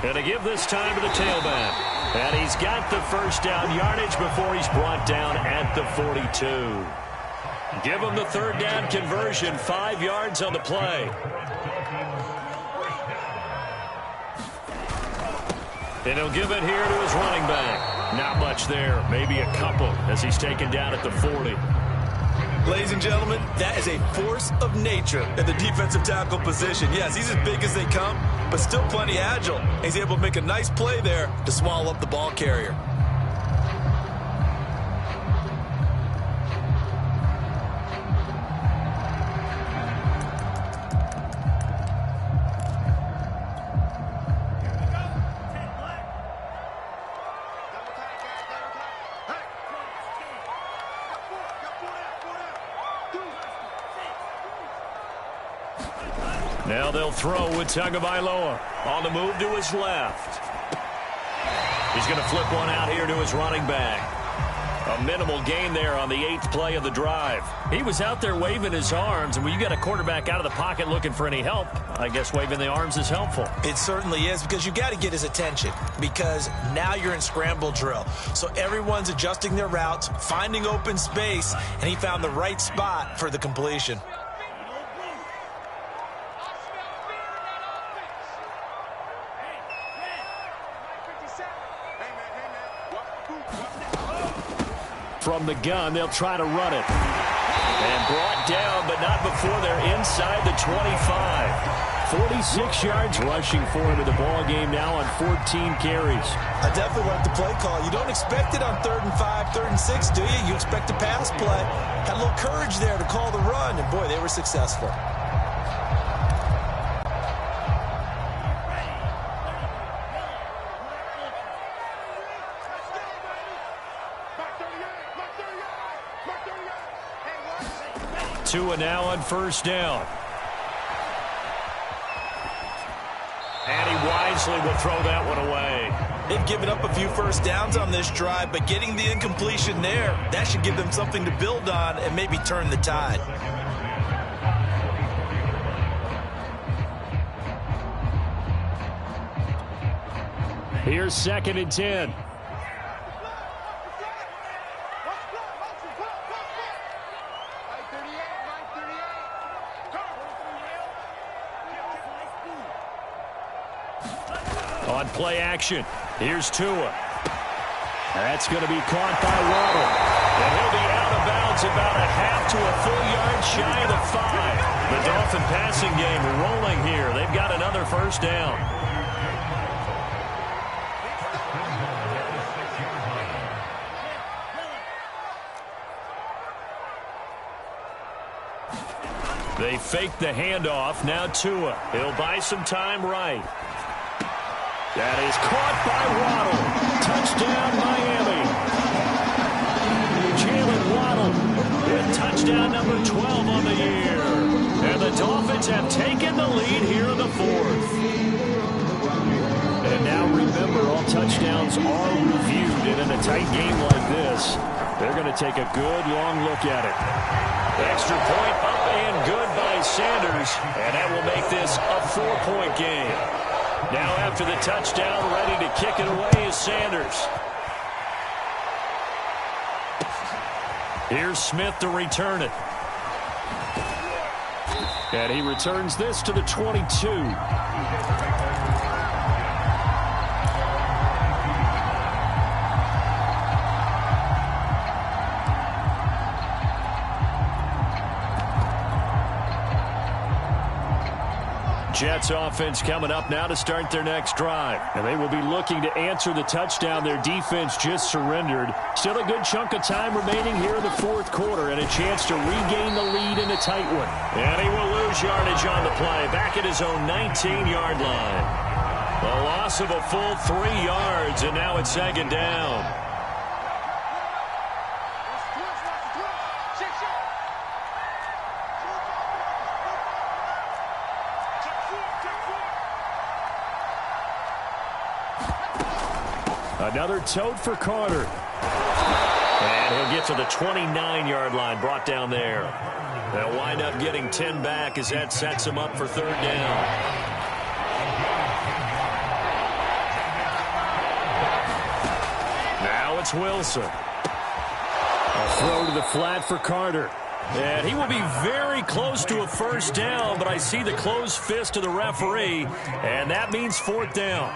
And to give this time to the tailback. And he's got the first down yardage before he's brought down at the 42. Give him the 3rd down conversion, 5 yards on the play. And he'll give it here to his running back. Not much there, maybe a couple as he's taken down at the 40. Ladies and gentlemen, that is a force of nature at the defensive tackle position. Yes, he's as big as they come, but still plenty agile. He's able to make a nice play there to swallow up the ball carrier. Now they'll throw with Tagovailoa on the move to his left. He's going to flip one out here to his running back. A minimal gain there on the 8th play of the drive. He was out there waving his arms, and when you got a quarterback out of the pocket looking for any help, I guess waving the arms is helpful. It certainly is, because you got to get his attention, because now you're in scramble drill. So everyone's adjusting their routes, finding open space, and he found the right spot for the completion. From the gun, they'll try to run it. And brought down, but not before they're inside the 25. 46 yards rushing for him in the ball game now on 14 carries. I definitely like the play call. You don't expect it on 3rd and 5, 3rd and 6, do you? You expect a pass play. Had a little courage there to call the run, and boy, they were successful. Tua now on 1st down. And he wisely will throw that one away. They've given up a few first downs on this drive, but getting the incompletion there, that should give them something to build on and maybe turn the tide. Here's 2nd and 10. On play action, here's Tua. That's going to be caught by Waddle. And he'll be out of bounds about a half to a full yard shy of the 5. The Dolphin passing game rolling here. They've got another first down. They fake the handoff. Now Tua. He'll buy some time right. That is caught by Waddle. Touchdown, Miami. Jalen Waddle with touchdown number 12 on the year. And the Dolphins have taken the lead here in the 4th. And now remember, all touchdowns are reviewed. And in a tight game like this, they're going to take a good long look at it. Extra point up and good by Sanders. And that will make this a 4-point game. Now after the touchdown, ready to kick it away is Sanders. Here's Smith to return it. And he returns this to the 22. Jets offense coming up now to start their next drive. And they will be looking to answer the touchdown their defense just surrendered. Still a good chunk of time remaining here in the fourth quarter and a chance to regain the lead in a tight one. And he will lose yardage on the play, back at his own 19-yard line. A loss of a full 3 yards, and now it's second down. Another tote for Carter. And he'll get to the 29-yard line, brought down there. They'll wind up getting 10 back as that sets him up for third down. Now it's Wilson. A throw to the flat for Carter. And he will be very close to a first down, but I see the closed fist of the referee, and that means fourth down.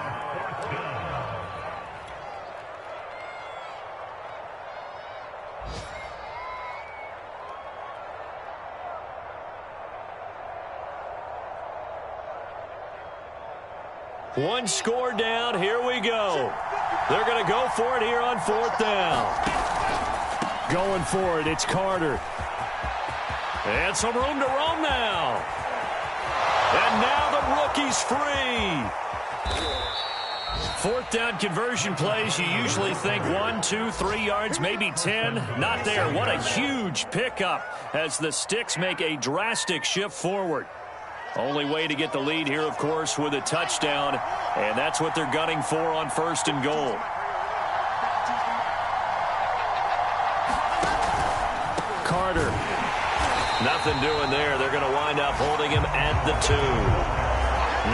One score down. Here we go. They're going to go for it here on fourth down. Going for it. It's Carter. And some room to roam now. And now the rookie's free. Fourth down conversion plays, you usually think 1, 2, 3 yards, maybe 10. Not there. What a huge pickup as the Sticks make a drastic shift forward. Only way to get the lead here, of course, with a touchdown, and that's what they're gunning for on first and goal. Carter. Nothing doing there. They're going to wind up holding him at the 2.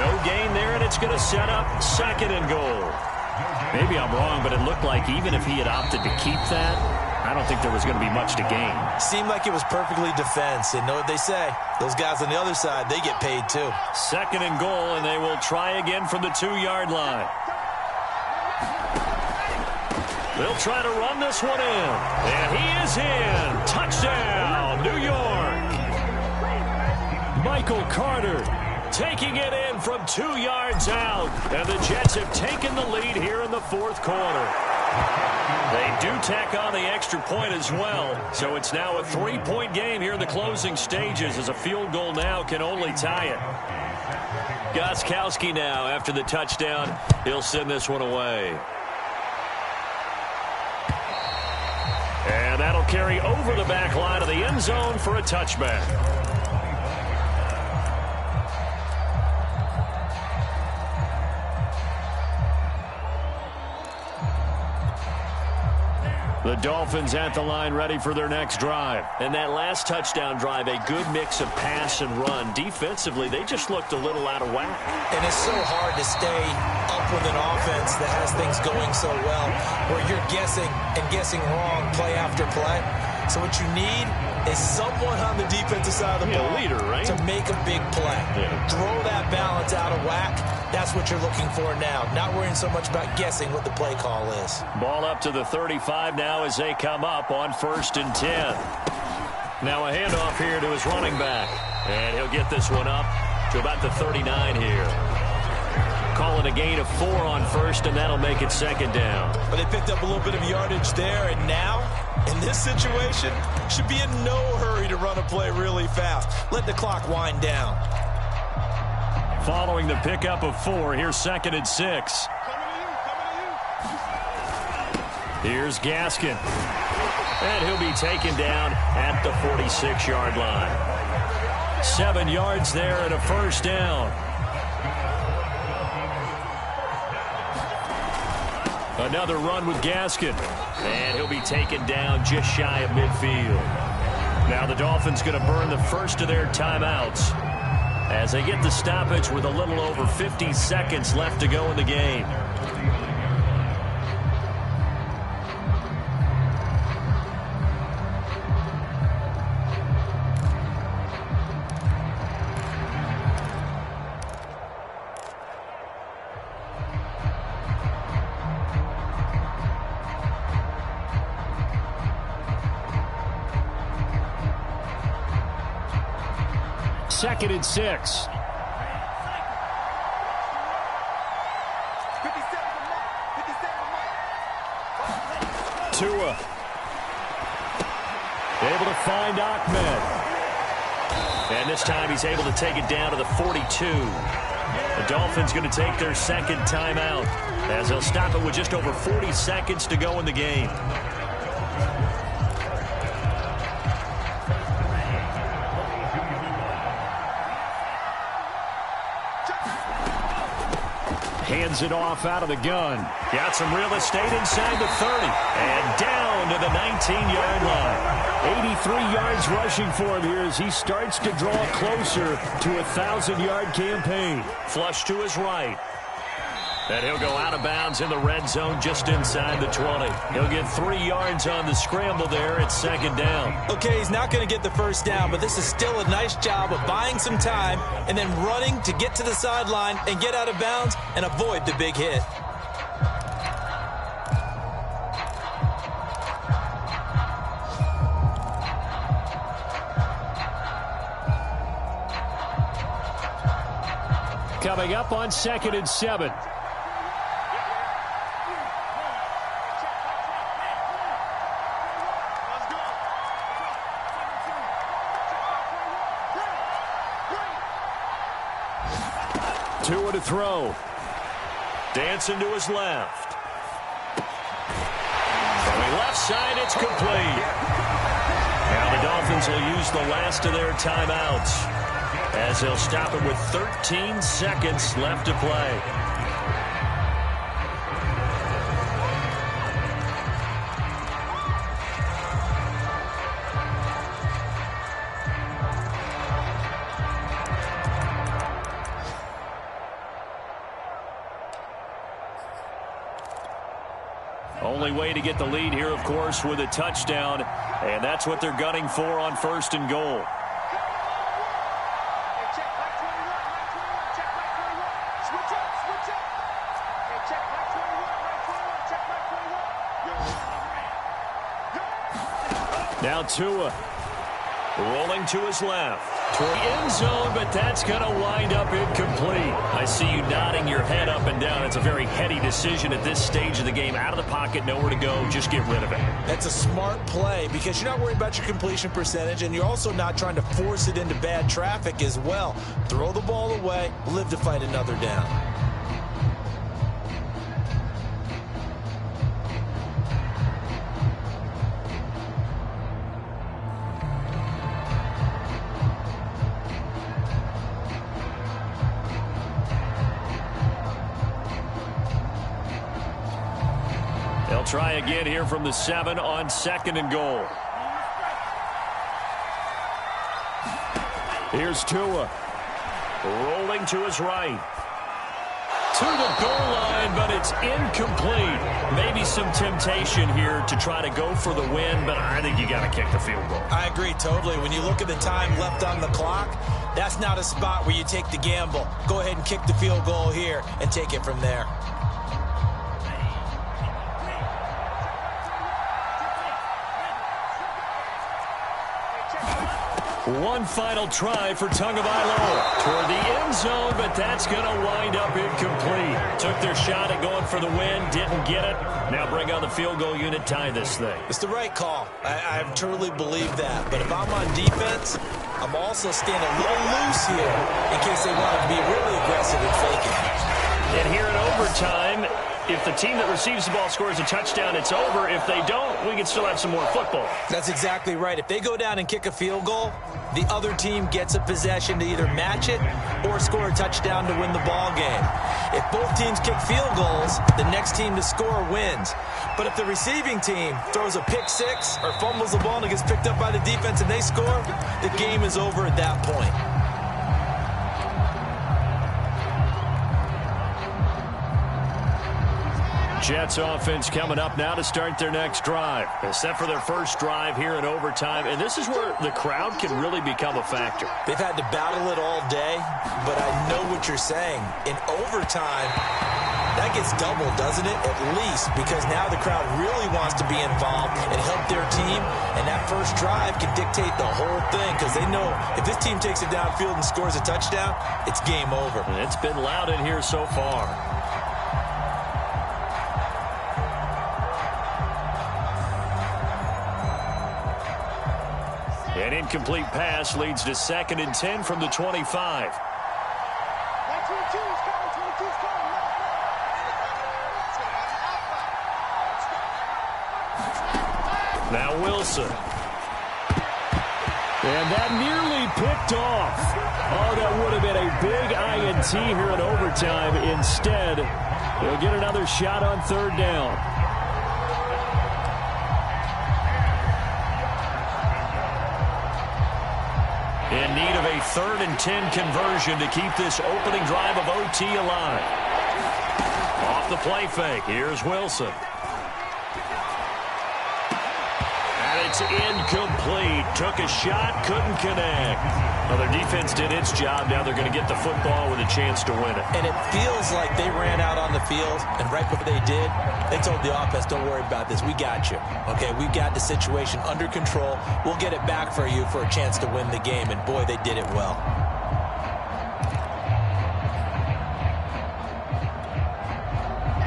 No gain there, and it's going to set up second and goal. Maybe I'm wrong, but it looked like even if he had opted to keep that, I don't think there was going to be much to gain. Seemed like it was perfectly defense. And know what they say. Those guys on the other side, they get paid too. Second and goal, and they will try again from the 2-yard line. They'll try to run this one in. And he is in. Touchdown, New York. Michael Carter taking it in from 2 yards out. And the Jets have taken the lead here in the fourth quarter. They do tack on the extra point as well. So it's now a 3-point game here in the closing stages, as a field goal now can only tie it. Gostkowski now, after the touchdown, he'll send this one away. And that'll carry over the back line of the end zone for a touchback. The Dolphins at the line, ready for their next drive. And that last touchdown drive, a good mix of pass and run. Defensively, they just looked a little out of whack. And it's so hard to stay up with an offense that has things going so well, where you're guessing and guessing wrong play after play. So what you need is someone on the defensive side of the ball, leader, right? to make a big play. Yeah. Throw that balance out of whack. That's what you're looking for now. Not worrying so much about guessing what the play call is. Ball up to the 35 now as they come up on 1st and 10. Now a handoff here to his running back. And he'll get this one up to about the 39 here. Call it a gain of 4 on first, and that'll make it second down. But they picked up a little bit of yardage there, and now, in this situation, should be in no hurry to run a play really fast. Let the clock wind down. Following the pickup of 4, here's 2nd and 6. Here's Gaskin. And he'll be taken down at the 46-yard line. 7 yards there and a first down. Another run with Gaskin. And he'll be taken down just shy of midfield. Now the Dolphins going to burn the first of their timeouts as they get the stoppage with a little over 50 seconds left to go in the game. Second and 6. Tua. Able to find Ahmed. And this time he's able to take it down to the 42. The Dolphins going to take their second timeout as they'll stop it with just over 40 seconds to go in the game. Hands it off out of the gun. Got some real estate inside the 30. And down to the 19-yard line. 83 yards rushing for him here as he starts to draw closer to a 1,000-yard campaign. Flush to his right. And he'll go out of bounds in the red zone just inside the 20. He'll get 3 yards on the scramble there at second down. Okay, he's not going to get the first down, but this is still a nice job of buying some time and then running to get to the sideline and get out of bounds and avoid the big hit. Coming up on 2nd and 7. Tua to throw. Dancing to his left. From the left side, it's complete. Now the Dolphins will use the last of their timeouts as they'll stop it with 13 seconds left to play. Only way to get the lead here, of course, with a touchdown, and that's what they're gunning for on 1st and goal. Now Tua rolling to his left toward the end zone, but that's going to wind up incomplete. I see you nodding your head up and down. It's a very heady decision at this stage of the game. Out of the pocket, nowhere to go. Just get rid of it. That's a smart play because you're not worried about your completion percentage, and you're also not trying to force it into bad traffic as well. Throw the ball away, live to fight another down. Try again here from the 7 on 2nd and goal. Here's Tua. Rolling to his right. To the goal line, but it's incomplete. Maybe some temptation here to try to go for the win, but I think you got to kick the field goal. I agree totally. When you look at the time left on the clock, that's not a spot where you take the gamble. Go ahead and kick the field goal here and take it from there. One final try for Tagovailoa toward the end zone, but that's going to wind up incomplete. Took their shot at going for the win, didn't get it. Now bring on the field goal unit, tie this thing. It's the right call. I truly believe that. But if I'm on defense, I'm also staying a little loose here in case they want to be really aggressive and faking. And here in overtime, if the team that receives the ball scores a touchdown, it's over. If they don't, we can still have some more football. That's exactly right. If they go down and kick a field goal, the other team gets a possession to either match it or score a touchdown to win the ball game. If both teams kick field goals, the next team to score wins. But if the receiving team throws a pick six or fumbles the ball and it gets picked up by the defense and they score, the game is over at that point. Jets offense coming up now to start their next drive. They're set for their first drive here in overtime, and this is where the crowd can really become a factor. They've had to battle it all day, but I know what you're saying. In overtime, that gets doubled, doesn't it? At least, because now the crowd really wants to be involved and help their team, and that first drive can dictate the whole thing because they know if this team takes it downfield and scores a touchdown, it's game over. And it's been loud in here so far. An incomplete pass leads to 2nd and 10 from the 25. Now Wilson. And that nearly picked off. Oh, that would have been a big INT here in overtime. Instead, they'll get another shot on 3rd down. In need of a 3rd and 10 conversion to keep this opening drive of OT alive. Off the play fake, here's Wilson. It's incomplete. Took a shot, couldn't connect. Well, their defense did its job. Now they're going to get the football with a chance to win it. And it feels like they ran out on the field, and right before they did, they told the offense, don't worry about this. We got you. Okay, we've got the situation under control. We'll get it back for you for a chance to win the game. And, boy, they did it well.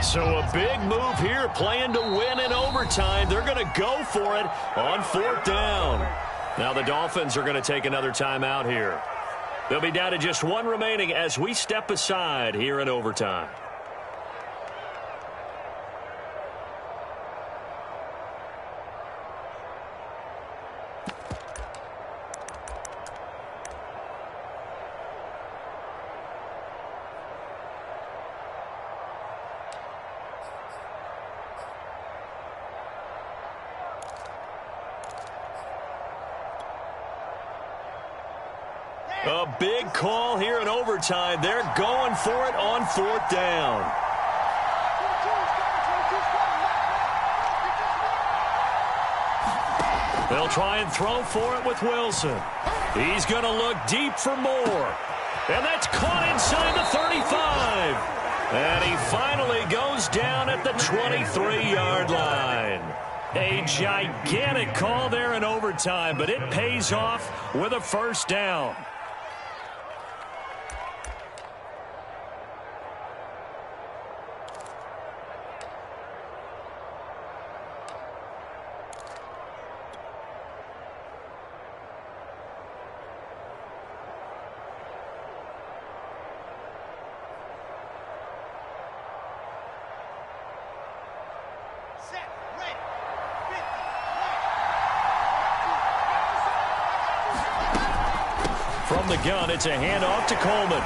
So a big move here, playing to win in overtime. They're going to go for it on 4th down. Now the Dolphins are going to take another timeout here. They'll be down to just 1 remaining as we step aside here in overtime. A big call here in overtime. They're going for it on 4th down. They'll try and throw for it with Wilson. He's going to look deep for more. And that's caught inside the 35. And he finally goes down at the 23-yard line. A gigantic call there in overtime, but it pays off with a 1st down. From the gun, it's a handoff to Coleman.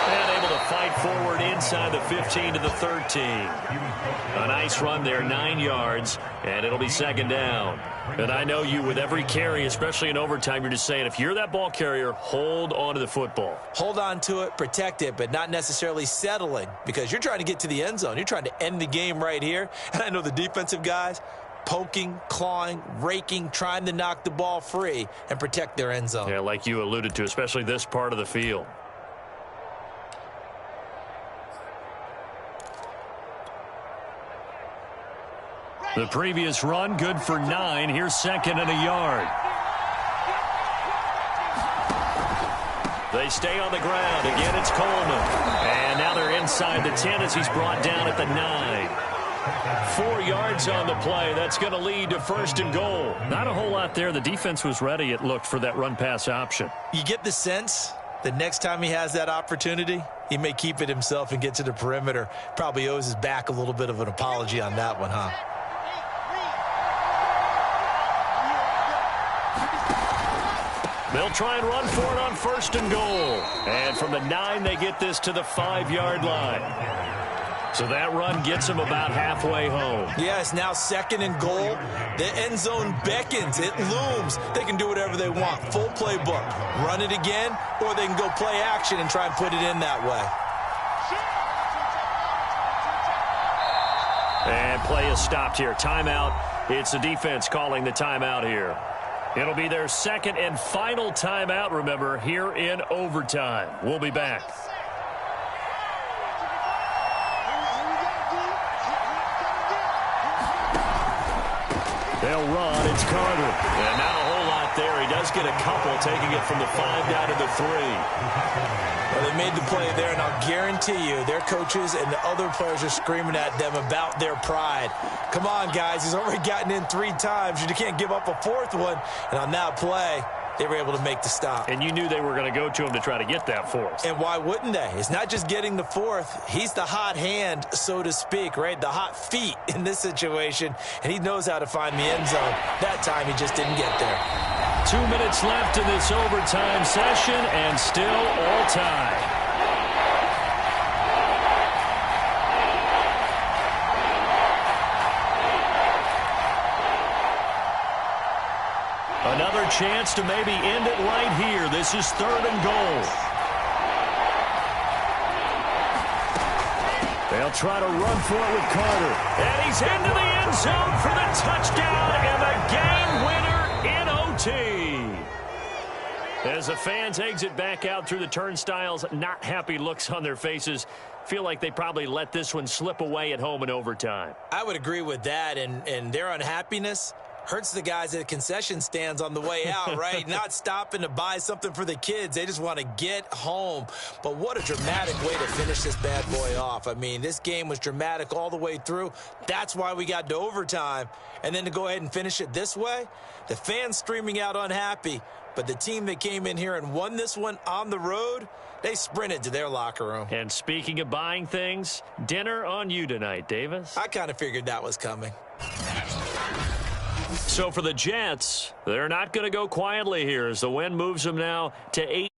And able to fight forward inside the 15 to the 13. A nice run there, 9 yards, and it'll be 2nd down. And I know you, with every carry, especially in overtime, you're just saying, if you're that ball carrier, hold on to the football. Hold on to it, protect it, but not necessarily settling, because you're trying to get to the end zone. You're trying to end the game right here. And I know the defensive guys, poking, clawing, raking, trying to knock the ball free and protect their end zone. Yeah, like you alluded to, especially this part of the field. The previous run, good for 9. Here's 2nd and a yard. They stay on the ground. Again, it's Coleman. And now they're inside the 10 as he's brought down at the 9. 4 yards on the play. That's going to lead to 1st and goal. Not a whole lot there. The defense was ready, it looked, for that run-pass option. You get the sense that next time he has that opportunity, he may keep it himself and get to the perimeter. Probably owes his back a little bit of an apology on that one, huh? They'll try and run for it on 1st and goal. And from the 9, they get this to the 5-yard line. So that run gets them about halfway home. Yeah, it's now 2nd and goal. The end zone beckons. It looms. They can do whatever they want. Full playbook. Run it again, or they can go play action and try and put it in that way. And play is stopped here. Timeout. It's the defense calling the timeout here. It'll be their 2nd and final timeout, remember, here in overtime. We'll be back. They'll run. It's Carter. And not a whole lot there. He does get a couple, taking it from the 5 down to the 3. Well, they made the play there, and I'll guarantee you their coaches and the other players are screaming at them about their pride. Come on, guys. He's already gotten in 3 times. You can't give up a 4th one. And on that play, they were able to make the stop. And you knew they were going to go to him to try to get that 4th. And why wouldn't they? It's not just getting the 4th. He's the hot hand, so to speak, right? The hot feet in this situation. And he knows how to find the end zone. That time, he just didn't get there. 2 minutes left in this overtime session, and still all tied. Another chance to maybe end it right here. This is 3rd and goal. They'll try to run for it with Carter. And he's into the end zone for the touchdown and the game winner in OT. As the fans exit back out through the turnstiles, not happy looks on their faces. Feel like they probably let this one slip away at home in overtime. I would agree with that, and their unhappiness hurts the guys at the concession stands on the way out, right? Not stopping to buy something for the kids. They just want to get home. But what a dramatic way to finish this bad boy off. I mean, this game was dramatic all the way through. That's why we got to overtime. And then to go ahead and finish it this way, the fans streaming out unhappy. But the team that came in here and won this one on the road, they sprinted to their locker room. And speaking of buying things, dinner on you tonight, Davis. I kind of figured that was coming. So for the Jets, they're not going to go quietly here as the win moves them now to 8.